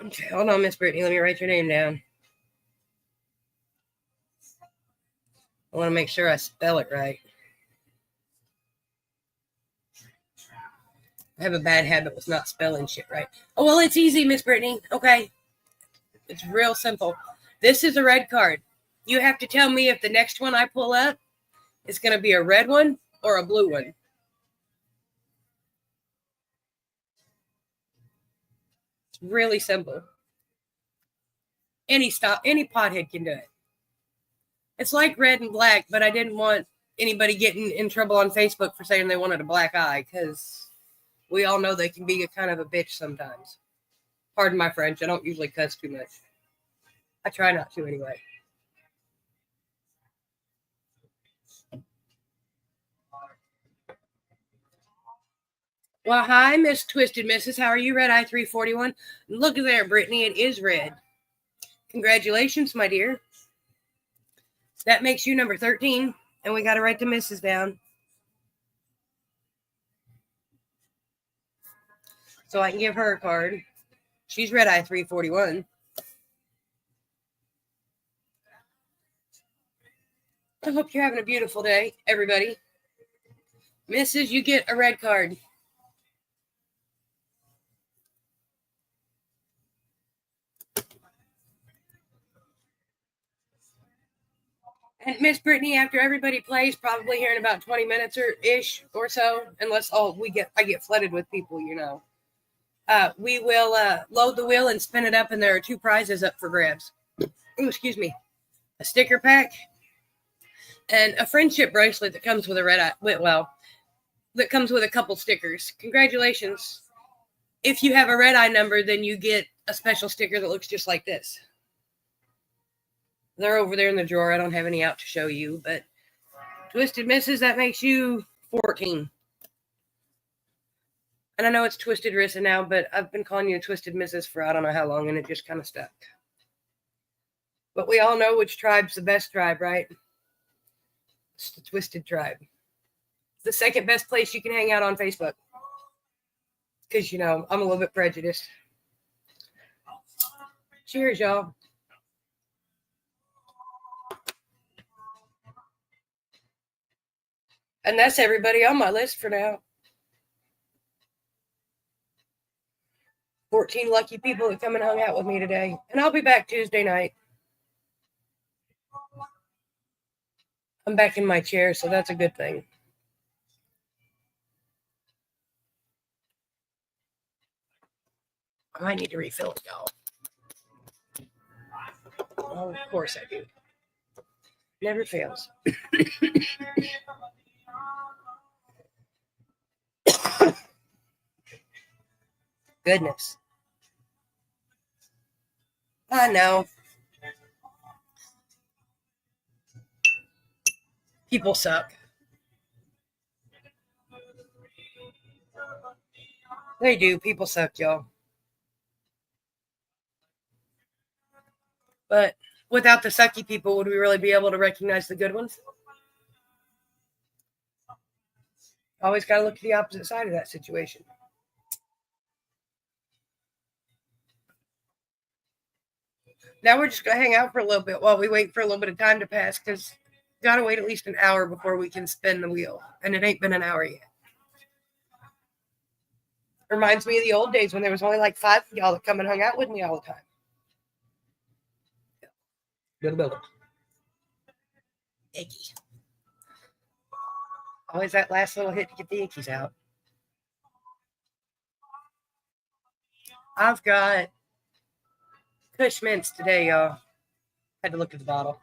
Okay, hold on, Miss Brittany. Let me write your name down. I want to make sure I spell it right. I have a bad habit with not spelling shit right. Oh, well, it's easy, Miss Brittany. Okay. It's real simple. This is a red card. You have to tell me if the next one I pull up is going to be a red one or a blue one. It's really simple. Any pothead can do it. It's like red and black, but I didn't want anybody getting in trouble on Facebook for saying they wanted a black eye, because we all know they can be a kind of a bitch sometimes. Pardon my French. I don't usually cuss too much. I try not to anyway. Well, hi, Miss Twisted Missus. How are you, RedEye 341? Look at there, Brittany. It is red. Congratulations, my dear. That makes you number 13, and we got to write the missus down so I can give her a card. She's RedEye 341. I hope you're having a beautiful day, everybody. Missus, you get a red card. And Miss Brittany, after everybody plays, probably here in about 20 minutes or ish or so, unless I get flooded with people, we will load the wheel and spin it up, and there are 2 prizes up for grabs. Ooh, excuse me. A sticker pack and a friendship bracelet that comes with a RedEye. Well, that comes with a couple stickers. Congratulations. If you have a RedEye number, then you get a special sticker that looks just like this. They're over there in the drawer. I don't have any out to show you, but Twisted Misses, that makes you 14. And I know it's Twisted Rissa now, but I've been calling you Twisted Misses for I don't know how long, and it just kind of stuck. But we all know which tribe's the best tribe, right? It's the Twisted Tribe. It's the second best place you can hang out on Facebook. Because, I'm a little bit prejudiced. Cheers, y'all. And that's everybody on my list for now. 14 lucky people that come and hung out with me today. And I'll be back Tuesday night. I'm back in my chair, so that's a good thing. I might need to refill it, y'all. Oh, of course I do. Never fails. Goodness. I know. People suck. They do. People suck, y'all. But without the sucky people, would we really be able to recognize the good ones? Always got to look at the opposite side of that situation. Now we're just going to hang out for a little bit while we wait for a little bit of time to pass, because got to wait at least an hour before we can spin the wheel. And it ain't been an hour yet. Reminds me of the old days when there was only like 5 of y'all that come and hung out with me all the time. Little building. Icky. Always that last little hit to get the ickies out. I've got Kush Mints today, y'all. Had to look at the bottle.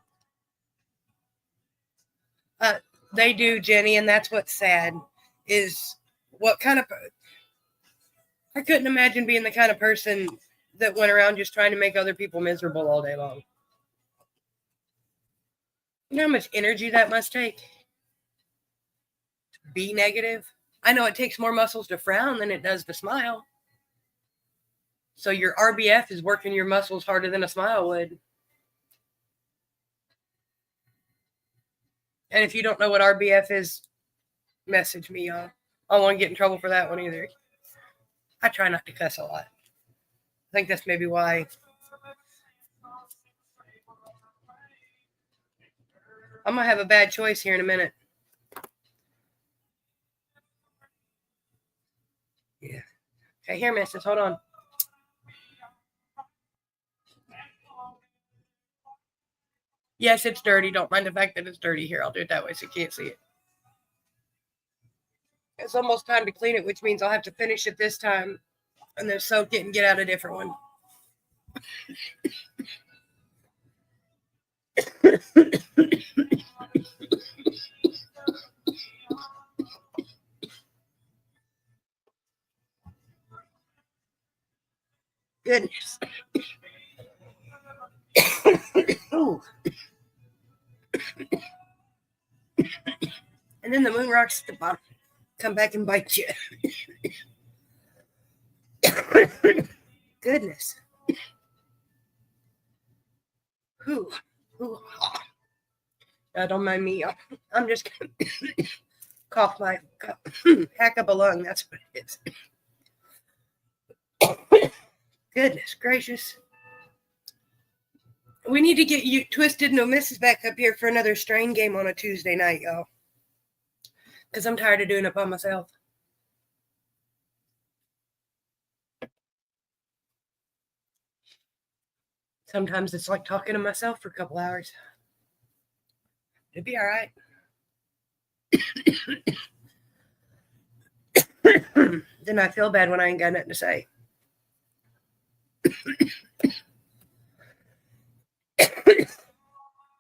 They do, Jenny, and that's what's sad. Is what kind of... I couldn't imagine being the kind of person that went around just trying to make other people miserable all day long. You know how much energy that must take? To be negative? I know it takes more muscles to frown than it does to smile. So your RBF is working your muscles harder than a smile would. And if you don't know what RBF is, message me. I don't want to get in trouble for that one either. I try not to cuss a lot. I think that's maybe why. I'm going to have a bad choice here in a minute. Yeah. Okay, here, missus. Hold on. Yes, it's dirty. Don't mind the fact that it's dirty. Here, I'll do it that way so you can't see it. It's almost time to clean it, which means I'll have to finish it this time and then soak it and get out a different one. Goodness. Ooh. And then the moon rocks at the bottom come back and bite you. Goodness. Ooh. Ooh. Don't mind me. I'm just going to cough my hack up a lung. That's what it is. Goodness gracious. We need to get you Twisted No Misses back up here for another strain game on a Tuesday night, y'all. Because I'm tired of doing it by myself. Sometimes it's like talking to myself for a couple hours. It'd be all right. Then I feel bad when I ain't got nothing to say.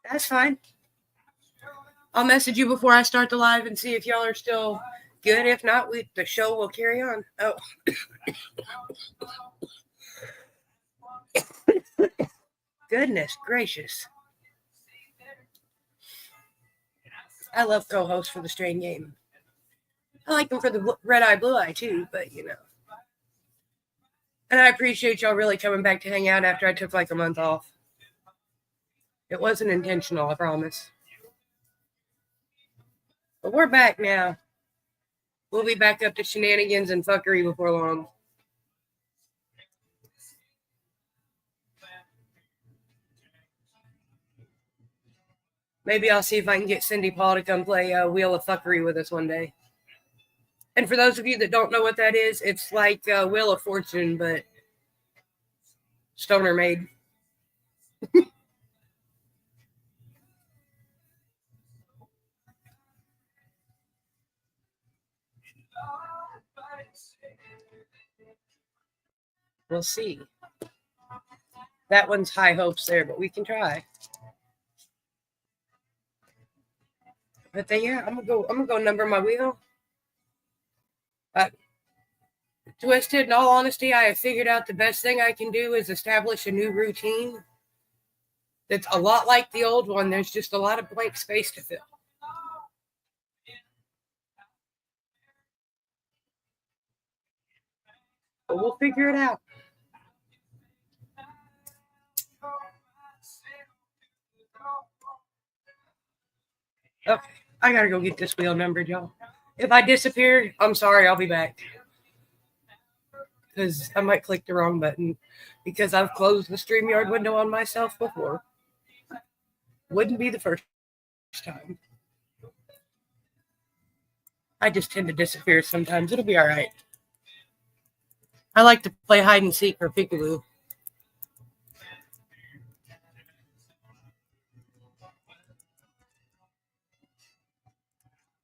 That's fine. I'll message you before I start the live and see if y'all are still good. If not, the show will carry on. Oh. Goodness gracious. I love co-hosts for the strain game. I like them for the RedEye, BlueEye too, but you know. And I appreciate y'all really coming back to hang out after I took like a month off. It wasn't intentional, I promise. But we're back now. We'll be back up to shenanigans and fuckery before long. Maybe I'll see if I can get Cindy Paul to come play Wheel of Fuckery with us one day. And for those of you that don't know what that is, it's like Wheel of Fortune, but stoner made. We'll see. That one's high hopes there, but we can try. But yeah, I'm gonna go number my wheel. Twisted, in all honesty, I have figured out the best thing I can do is establish a new routine that's a lot like the old one. There's just a lot of blank space to fill. But we'll figure it out. Okay, I gotta go get this wheel numbered, y'all. If I disappear, I'm sorry, I'll be back. Because I might click the wrong button. Because I've closed the StreamYard window on myself before. Wouldn't be the first time. I just tend to disappear sometimes. It'll be all right. I like to play hide and seek or peekaboo.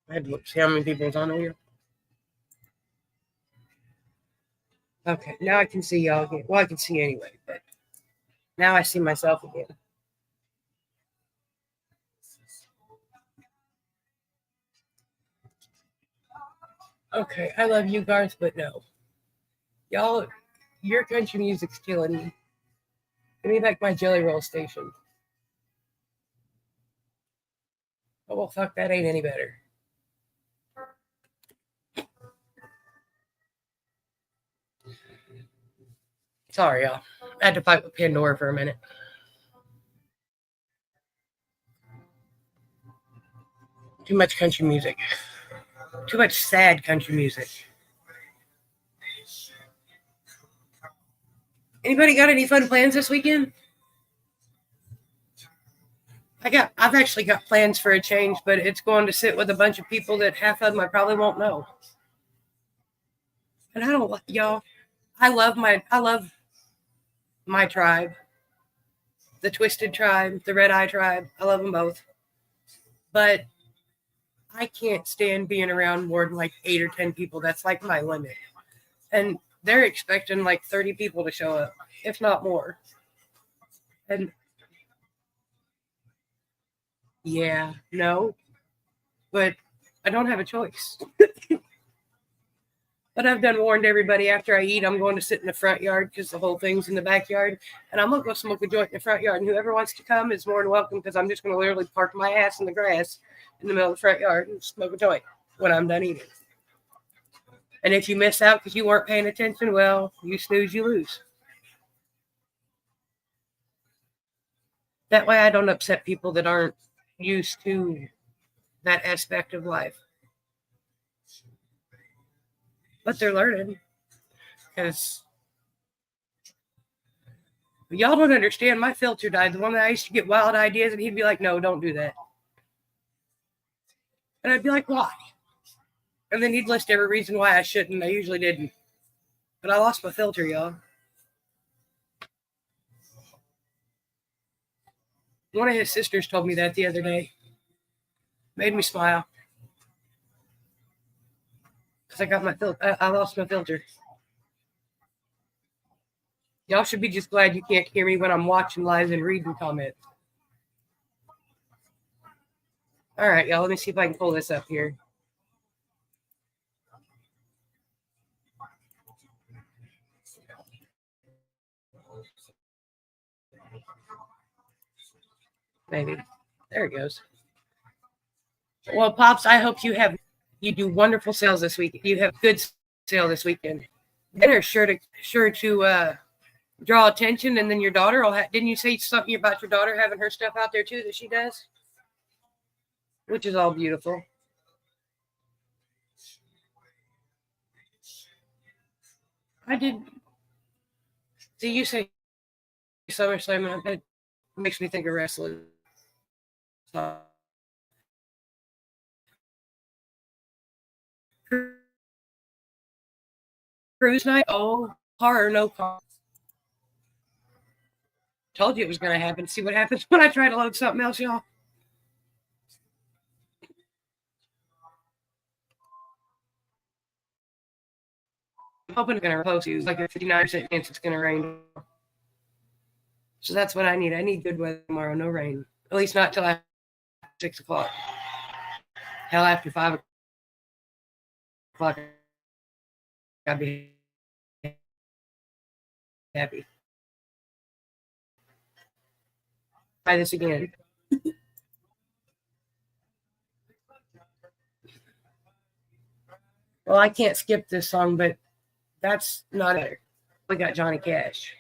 I had to look, see how many people's on here. Okay, now I can see y'all again. Well, I can see anyway, but now I see myself again. Okay, I love you, Garth, but no. Y'all, your country music's killing me. Give me back my Jelly Roll station. Oh, well, fuck, that ain't any better. Sorry, y'all. I had to fight with Pandora for a minute. Too much country music. Too much sad country music. Anybody got any fun plans this weekend? I've actually got plans for a change, but it's going to sit with a bunch of people that half of them I probably won't know. And I don't, y'all. I love my tribe, the Twisted Tribe, the RedEye Tribe. I love them both, but I can't stand being around more than like 8 or 10 people. That's like my limit, and they're expecting like 30 people to show up, if not more. And yeah, no, but I don't have a choice. But I've done warned everybody after I eat, I'm going to sit in the front yard because the whole thing's in the backyard. And I'm going to go smoke a joint in the front yard. And whoever wants to come is more than welcome because I'm just going to literally park my ass in the grass in the middle of the front yard and smoke a joint when I'm done eating. And if you miss out because you weren't paying attention, well, you snooze, you lose. That way I don't upset people that aren't used to that aspect of life. But they're learning because y'all don't understand. My filter died. The one that I used to get wild ideas, and he'd be like, "No, don't do that." And I'd be like, "Why?" And then he'd list every reason why I shouldn't. I usually didn't. But I lost my filter, y'all. One of his sisters told me that the other day. Made me smile. Because I got my filter. I lost my filter. Y'all should be just glad you can't hear me when I'm watching live and reading comments. All right, y'all. Let me see if I can pull this up here. Maybe. There it goes. Well, Pops, I hope you do wonderful sales this week. You have good sale this weekend. Dinner sure to draw attention, and then your daughter will didn't you say something about your daughter having her stuff out there too that she does? Which is all beautiful. I did. See, you say SummerSlam, and it makes me think of wrestling. Cruise night? Oh, car or no car. Told you it was going to happen. See what happens when I try to load something else, y'all. I'm hoping it's going to post you. Like a 59% chance it's going to rain. So that's what I need. I need good weather tomorrow, no rain. At least not till after 6 o'clock. Hell, after 5 o'clock, I'd be happy. Try this again. Well, I can't skip this song, but that's not it. We got Johnny Cash.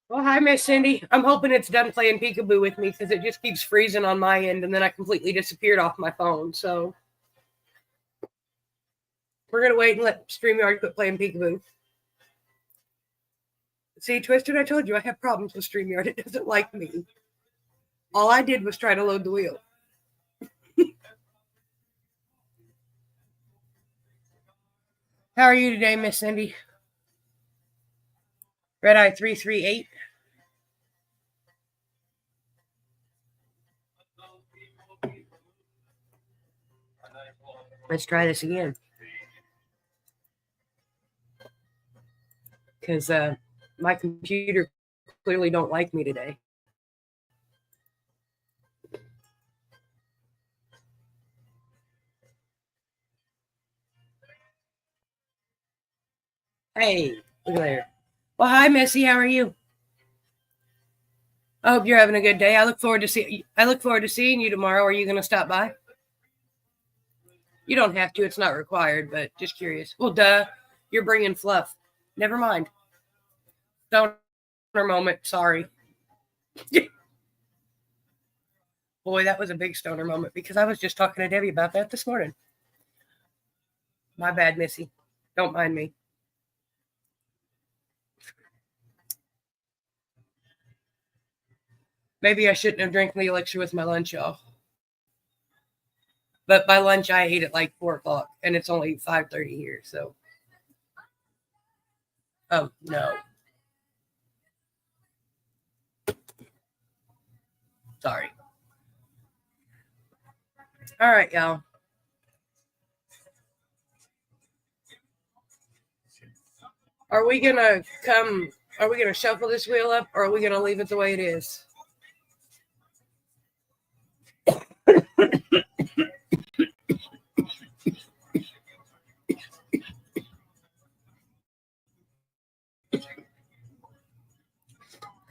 Well, hi, Miss Cindy. I'm hoping it's done playing peekaboo with me because it just keeps freezing on my end, and then I completely disappeared off my phone. So we're gonna wait and let StreamYard quit playing peekaboo. See, Twisted, I told you I have problems with StreamYard. It doesn't like me. All I did was try to load the wheel. How are you today, Miss Cindy? RedEye 338. Let's try this again. Because my computer clearly don't like me today. Hey, look at there. Well, hi, Missy. How are you? I hope you're having a good day. I look forward to seeing you tomorrow. Are you going to stop by? You don't have to. It's not required, but just curious. Well, duh. You're bringing fluff. Never mind. Stoner moment. Sorry. Boy, that was a big stoner moment because I was just talking to Debbie about that this morning. My bad, Missy. Don't mind me. Maybe I shouldn't have drank the elixir with my lunch, y'all. But by lunch, I ate at like 4 o'clock, and it's only 5:30 here. So, oh no, sorry. All right, y'all. Are we gonna come? Are we gonna shuffle this wheel up, or are we gonna leave it the way it is?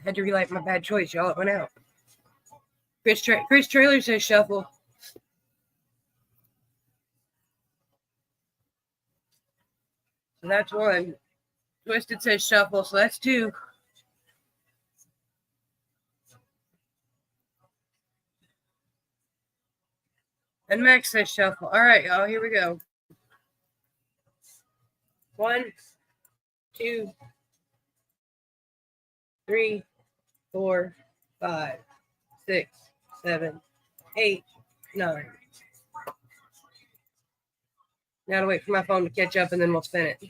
I had to relight my bad choice, y'all. It went out. Chris Trailer says shuffle. So that's one. Twisted says shuffle, so that's two. And Max says shuffle. All right, y'all. Here we go. 1, 2, 3, 4, 5, 6, 7, 8, 9. Now to wait for my phone to catch up and then we'll spin it.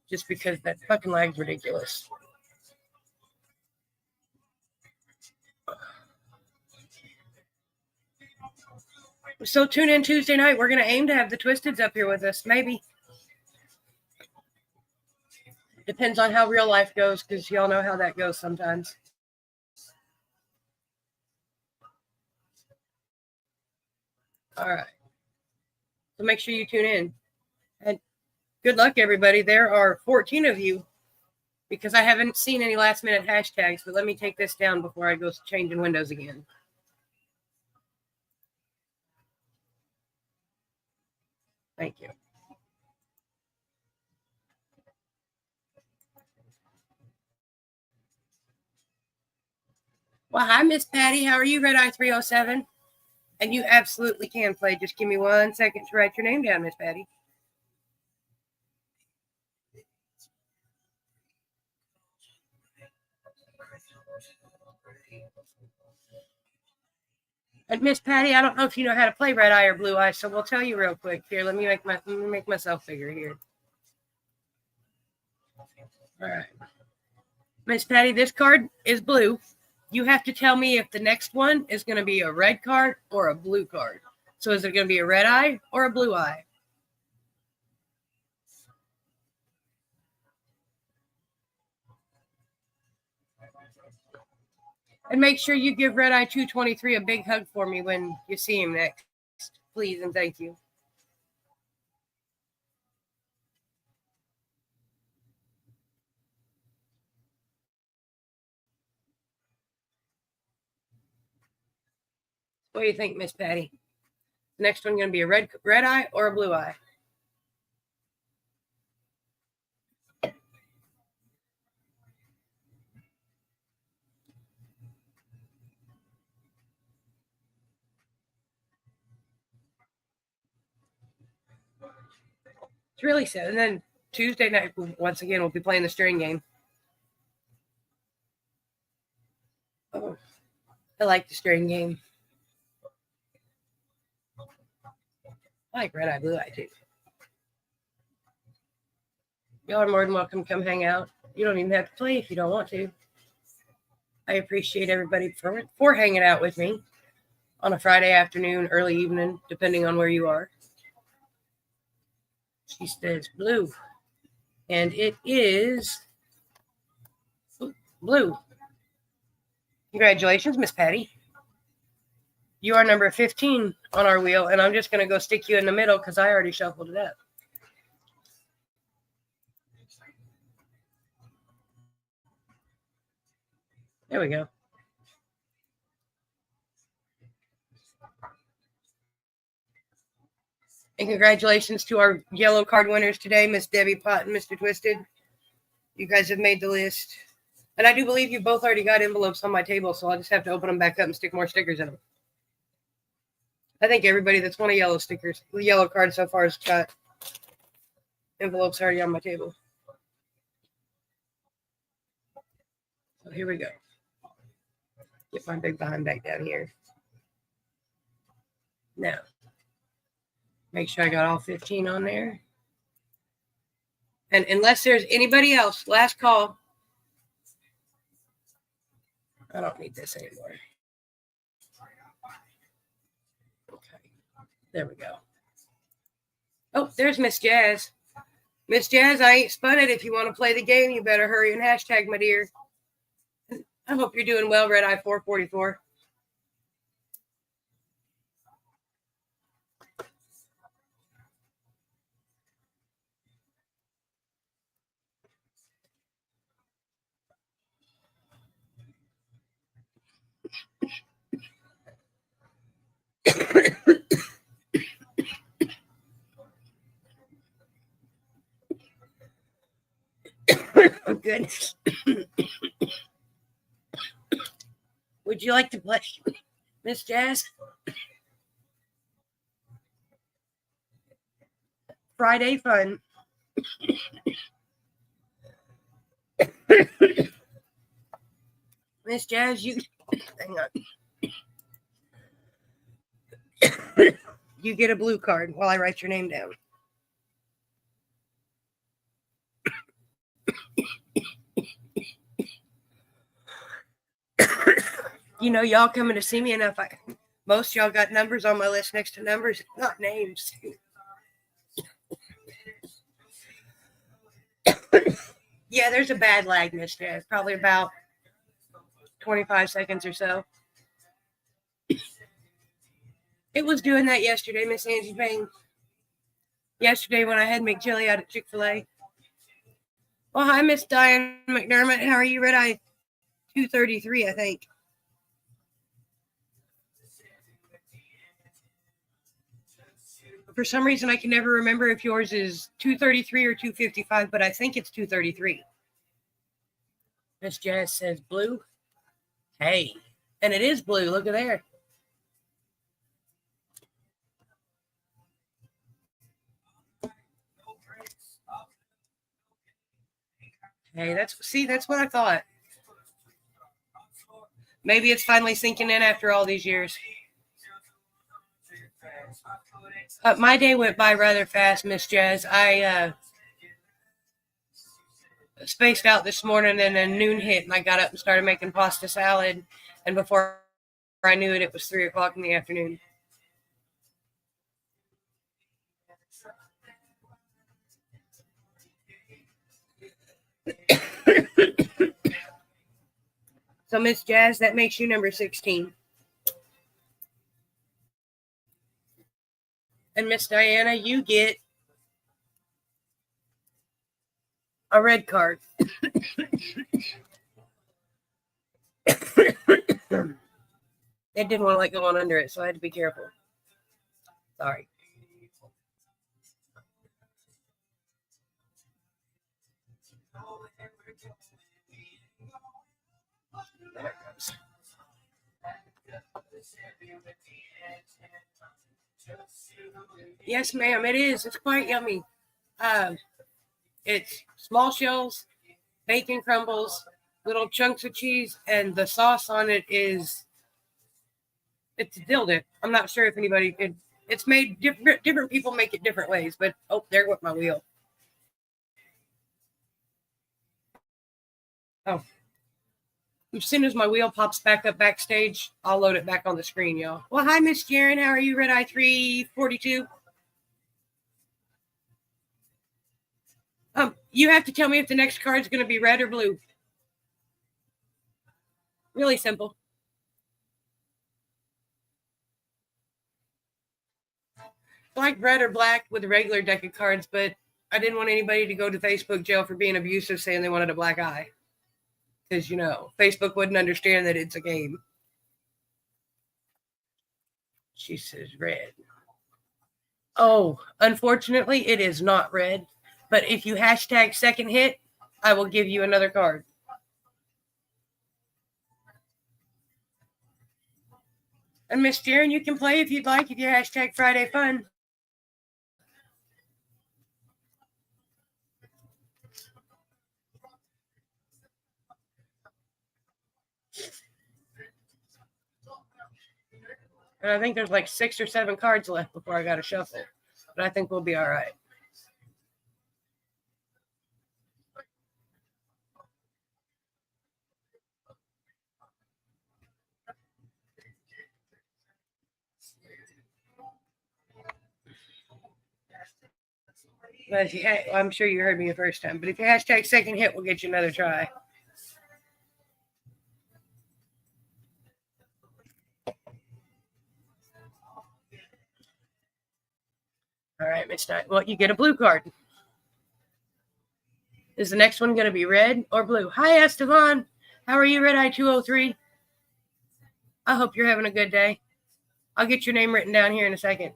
Just because that fucking lag's ridiculous. So tune in Tuesday night. We're going to aim to have the Twisteds up here with us. Maybe. Depends on how real life goes because y'all know how that goes sometimes. All right. So make sure you tune in. And good luck, everybody. There are 14 of you because I haven't seen any last minute hashtags, but let me take this down before I go changing windows again. Thank you. Well, hi, Miss Patty. How are you, RedEye 307? And you absolutely can play. Just give me 1 second to write your name down, Miss Patty. And Miss Patty, I don't know if you know how to play RedEye or BlueEye, so we'll tell you real quick. Here, let me make myself figure here. All right. Miss Patty, this card is blue. You have to tell me if the next one is going to be a red card or a blue card. So is it going to be a RedEye or a BlueEye? And make sure you give RedEye 223 a big hug for me when you see him next. Please and thank you. What do you think, Miss Patty? The next one going to be a RedEye or a BlueEye? It's really sad. And then Tuesday night, once again, we'll be playing the string game. Oh, I like the string game. I like RedEye, BlueEye too. Y'all are more than welcome to come hang out. You don't even have to play if you don't want to. I appreciate everybody for hanging out with me on a Friday afternoon, early evening, depending on where you are. She says blue. And it is blue. Congratulations, Miss Patty. You are number 15 on our wheel, and I'm just going to go stick you in the middle because I already shuffled it up. There we go. And congratulations to our yellow card winners today, Miss Debbie Pott and Mr. Twisted. You guys have made the list. And I do believe you both already got envelopes on my table, so I'll just have to open them back up and stick more stickers in them. I think everybody that's won a yellow card so far has got envelopes already on my table. So here we go. Get my big behind back down here. Now, make sure I got all 15 on there. And unless there's anybody else, last call. I don't need this anymore. Okay, there we go. Oh, there's Miss Jazz. Miss Jazz, I ain't spun it. If you want to play the game, you better hurry and hashtag, my dear. I hope you're doing well, RedEye 444. Oh, goodness. Would you like to play, Miss Jazz? Friday fun. Miss Jazz, you hang on. You get a blue card while I write your name down. You know, y'all coming to see me enough. Most y'all got numbers on my list next to numbers, not names. Yeah, there's a bad lag, Miss Jazz. Probably about 25 seconds or so. It was doing that yesterday, Miss Angie Payne. Yesterday when I had McChilli out at Chick-fil-A. Well, hi, Miss Diane McDermott. How are you? RedEye 233, I think. For some reason, I can never remember if yours is 233 or 255, but I think it's 233. Miss Jazz says blue. Hey, and it is blue. Look at there. Hey, that's what I thought. Maybe it's finally sinking in after all these years. My day went by rather fast, Miss Jazz. I spaced out this morning and then noon hit and I got up and started making pasta salad. And before I knew it, it was 3 o'clock in the afternoon. So, Miss Jazz, that makes you number 16. And Miss Diana, you get a red card. It didn't want to let go on under it, so I had to be careful. Sorry. There it goes. Yes, ma'am, it is. It's quite yummy. It's small shells, bacon crumbles, little chunks of cheese, and the sauce on it is it's dill dip. I'm not sure if anybody could. It's made different people make it different ways, but oh, there went my wheel. Oh, as soon as my wheel pops back up backstage, I'll load it back on the screen, y'all. Well, hi, Miss Jaren. How are you, RedEye 342? You have to tell me if the next card is going to be red or blue. Really simple. Like red or black with a regular deck of cards, but I didn't want anybody to go to Facebook jail for being abusive saying they wanted a black eye. Because, Facebook wouldn't understand that it's a game. She says red. Oh, unfortunately, it is not red. But if you hashtag second hit, I will give you another card. And Miss Jaren, you can play if you'd like, if you hashtag Friday Fun. And I think there's like 6 or 7 cards left before I got to shuffle. But I think we'll be all right. But if you I'm sure you heard me the first time. But if you hashtag second hit, we'll get you another try. All right, Miss Knight. Well, you get a blue card. Is the next one going to be red or blue? Hi, Esteban. How are you, RedEye 203? I hope you're having a good day. I'll get your name written down here in a second.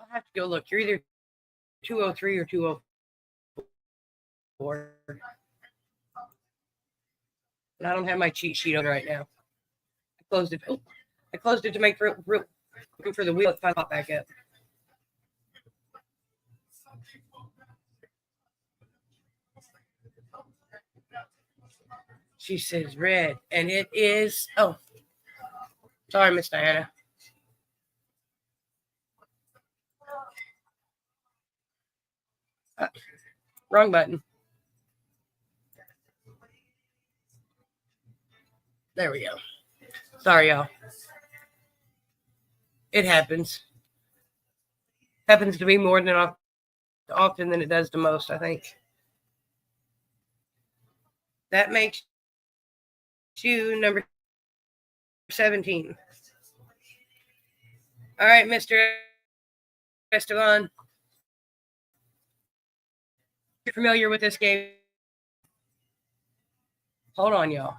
I'll have to go look. You're either 203 or 204. And I don't have my cheat sheet on right now. I closed it. Oh, I closed it to make room for the wheel to pop back up. She says red, and it is. Oh, sorry, Miss Diana. Wrong button. There we go. Sorry, y'all. It happens. Happens to me more than often than it does to most, I think. That makes you number 17. All right, Mr. Esteban. You're familiar with this game? Hold on, y'all.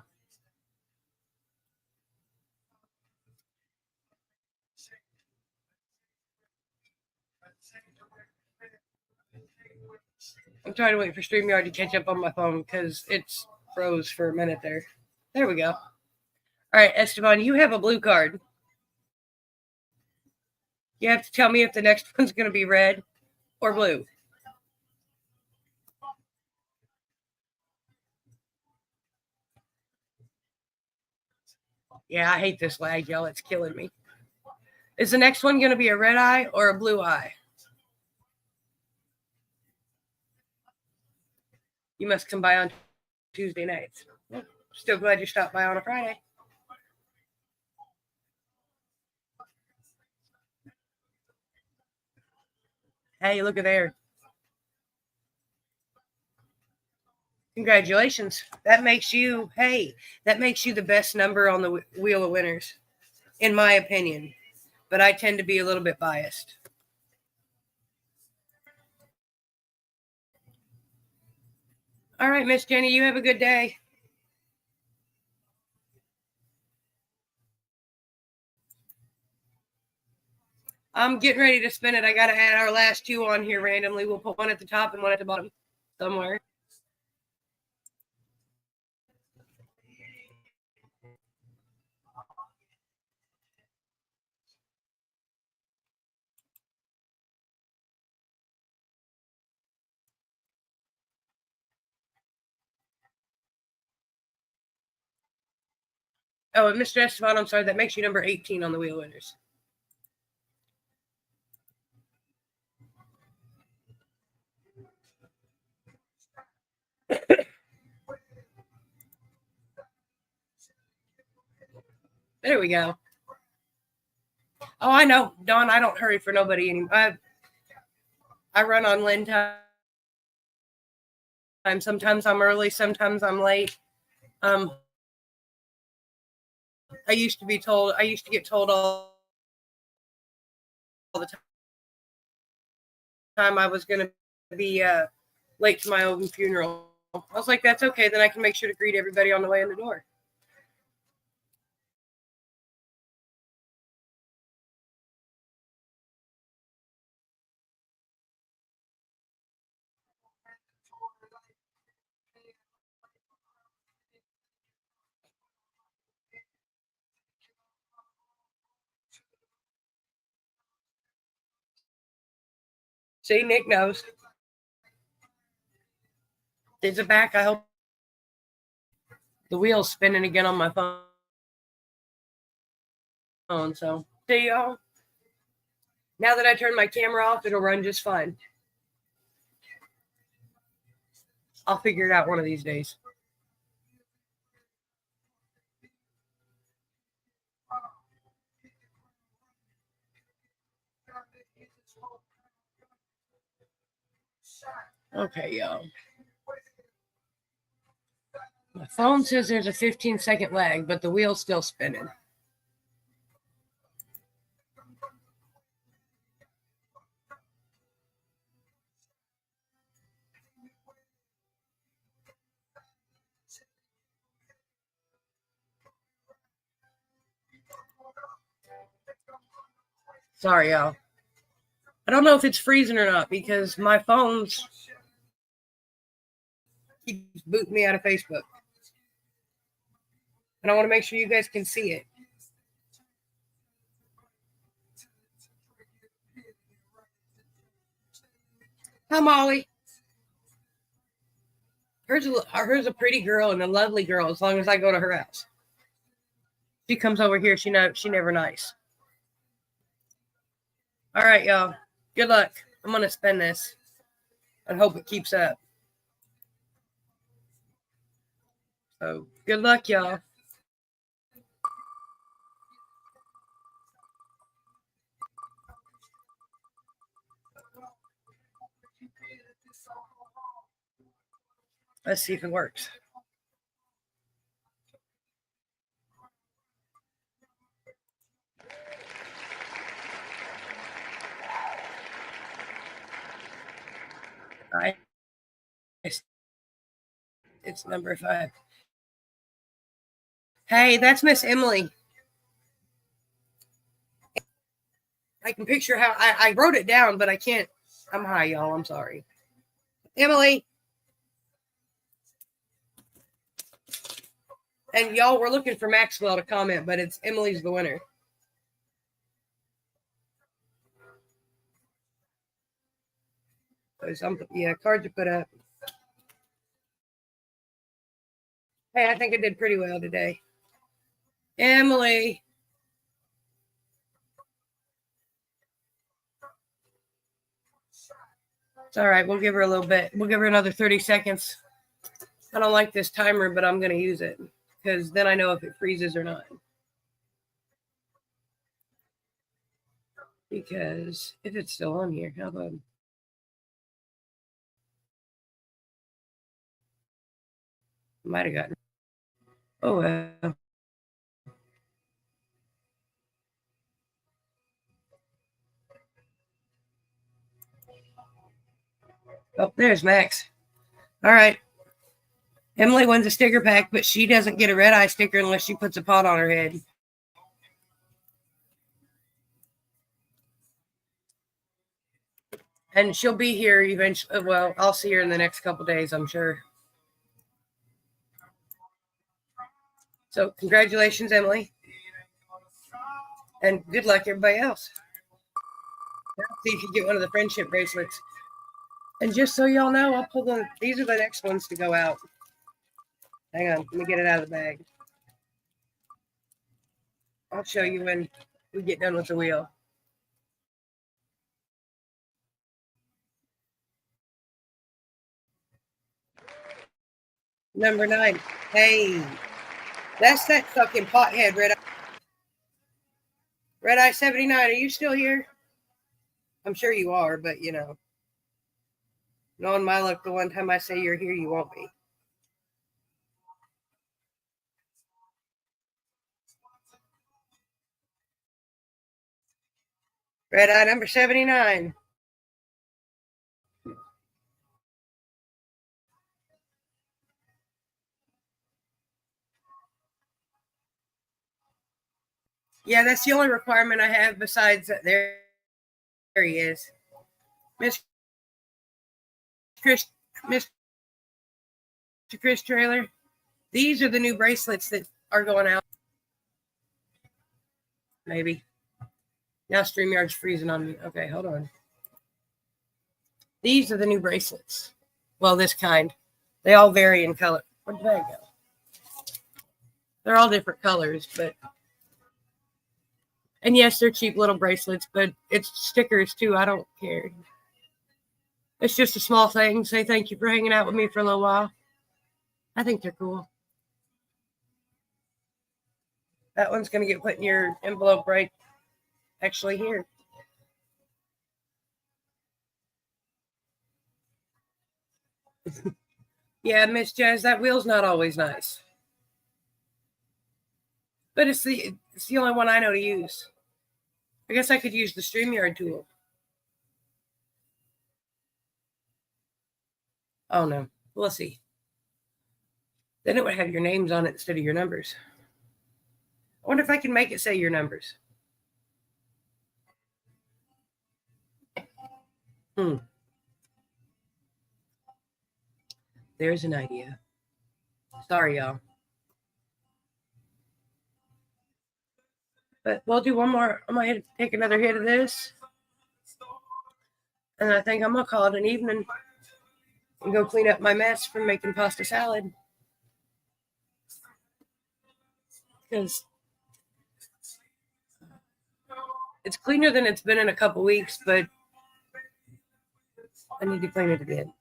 I'm trying to wait for StreamYard to catch up on my phone because it's froze for a minute there. There we go. All right, Esteban, you have a blue card. You have to tell me if the next one's going to be red or blue. Yeah, I hate this lag, y'all. It's killing me. Is the next one going to be a red eye or a blue eye? You must come by on Tuesday nights. Still glad you stopped by on a Friday. Hey, look at there. Congratulations. That makes you the best number on the Wheel of Winners, in my opinion. But I tend to be a little bit biased. All right, Miss Jenny, you have a good day. I'm getting ready to spin it. I got to add our last 2 on here randomly. We'll put one at the top and one at the bottom. somewhere. Oh, and Mr. Esteban, I'm sorry, that makes you number 18 on the wheel winners. There we go. Oh, I know, Dawn. I don't hurry for nobody anymore. I run on Lynn time. Sometimes I'm early, sometimes I'm late. I used to get told all the time I was going to be late to my own funeral. I was like, that's okay. Then I can make sure to greet everybody on the way in the door. See, Nick knows. Is it back? I hope. The wheel's spinning again on my phone. So, see y'all. Now that I turned my camera off, it'll run just fine. I'll figure it out one of these days. Okay, y'all. My phone says there's a 15-second lag, but the wheel's still spinning. Sorry, y'all. I don't know if it's freezing or not because my phone's keeps booting me out of Facebook. And I want to make sure you guys can see it. Hi, Molly. Hers a pretty girl and a lovely girl as long as I go to her house. She comes over here, she never nice. All right, y'all. Good luck. I'm going to spin this and hope it keeps up. So, good luck, y'all. Let's see if it works. All right. It's number 5. Hey, that's Miss Emily. I can picture how I wrote it down, but I can't. I'm high, y'all. I'm sorry. Emily. And y'all, we're looking for Maxwell to comment, but it's Emily's the winner. Yeah, cards are put up. Hey, I think I did pretty well today. Emily. It's all right. We'll give her a little bit. We'll give her another 30 seconds. I don't like this timer, but I'm going to use it because then I know if it freezes or not. Because if it's still on here, how about... Might have gotten... Oh, well. Oh, there's Max. All right. Emily wins a sticker pack, but she doesn't get a RedEye sticker unless she puts a pot on her head. And she'll be here eventually. Well, I'll see her in the next couple days, I'm sure. So congratulations, Emily. And good luck, everybody else. See if you get one of the friendship bracelets. And just so y'all know, I'll pull them. These are the next ones to go out. Hang on, let me get it out of the bag. I'll show you when we get done with the wheel. Number 9. Hey, that's that fucking pothead, RedEye 79. Are you still here? I'm sure you are, but you know, knowing my luck, the one time I say you're here, you won't be. RedEye number 79. Yeah, that's the only requirement I have besides that. There he is. Mr. Chris Trailer. These are the new bracelets that are going out. Maybe. Now StreamYard's freezing on me. Okay, hold on. These are the new bracelets. Well, this kind. They all vary in color. Where did that go? They're all different colors, but... And yes, they're cheap little bracelets, but it's stickers too. I don't care. It's just a small thing. Say thank you for hanging out with me for a little while. I think they're cool. That one's going to get put in your envelope right actually here. Yeah, Miss Jazz, that wheel's not always nice. But it's the only one I know to use. I guess I could use the StreamYard tool. Oh, no. We'll see. Then it would have your names on it instead of your numbers. I wonder if I can make it say your numbers. There's an idea. Sorry, y'all. But we'll do one more. I'm going to take another hit of this. And I think I'm going to call it an evening and go clean up my mess from making pasta salad. Because it's cleaner than it's been in a couple weeks, but I need to clean it again.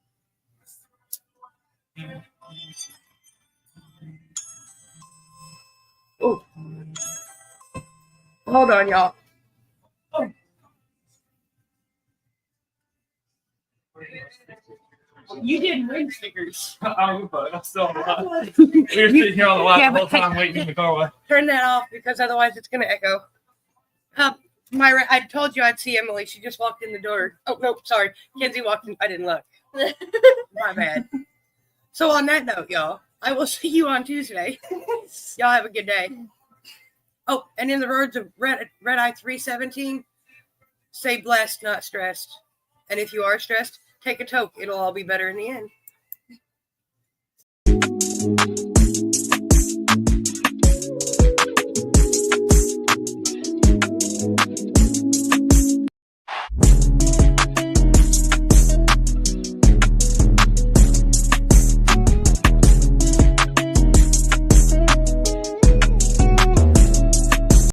Oh, hold on, y'all. Oh. You didn't bring stickers. I'm still alive. We were sitting here on the lot the whole time waiting in the doorway. Turn that off because otherwise it's going to echo. I told you I'd see Emily. She just walked in the door. Oh, no, sorry. Kenzie walked in. I didn't look. My bad. So on that note, y'all, I will see you on Tuesday. Y'all have a good day. Oh, and in the words of RedEye 317, stay blessed, not stressed. And if you are stressed, take a toke. It'll all be better in the end.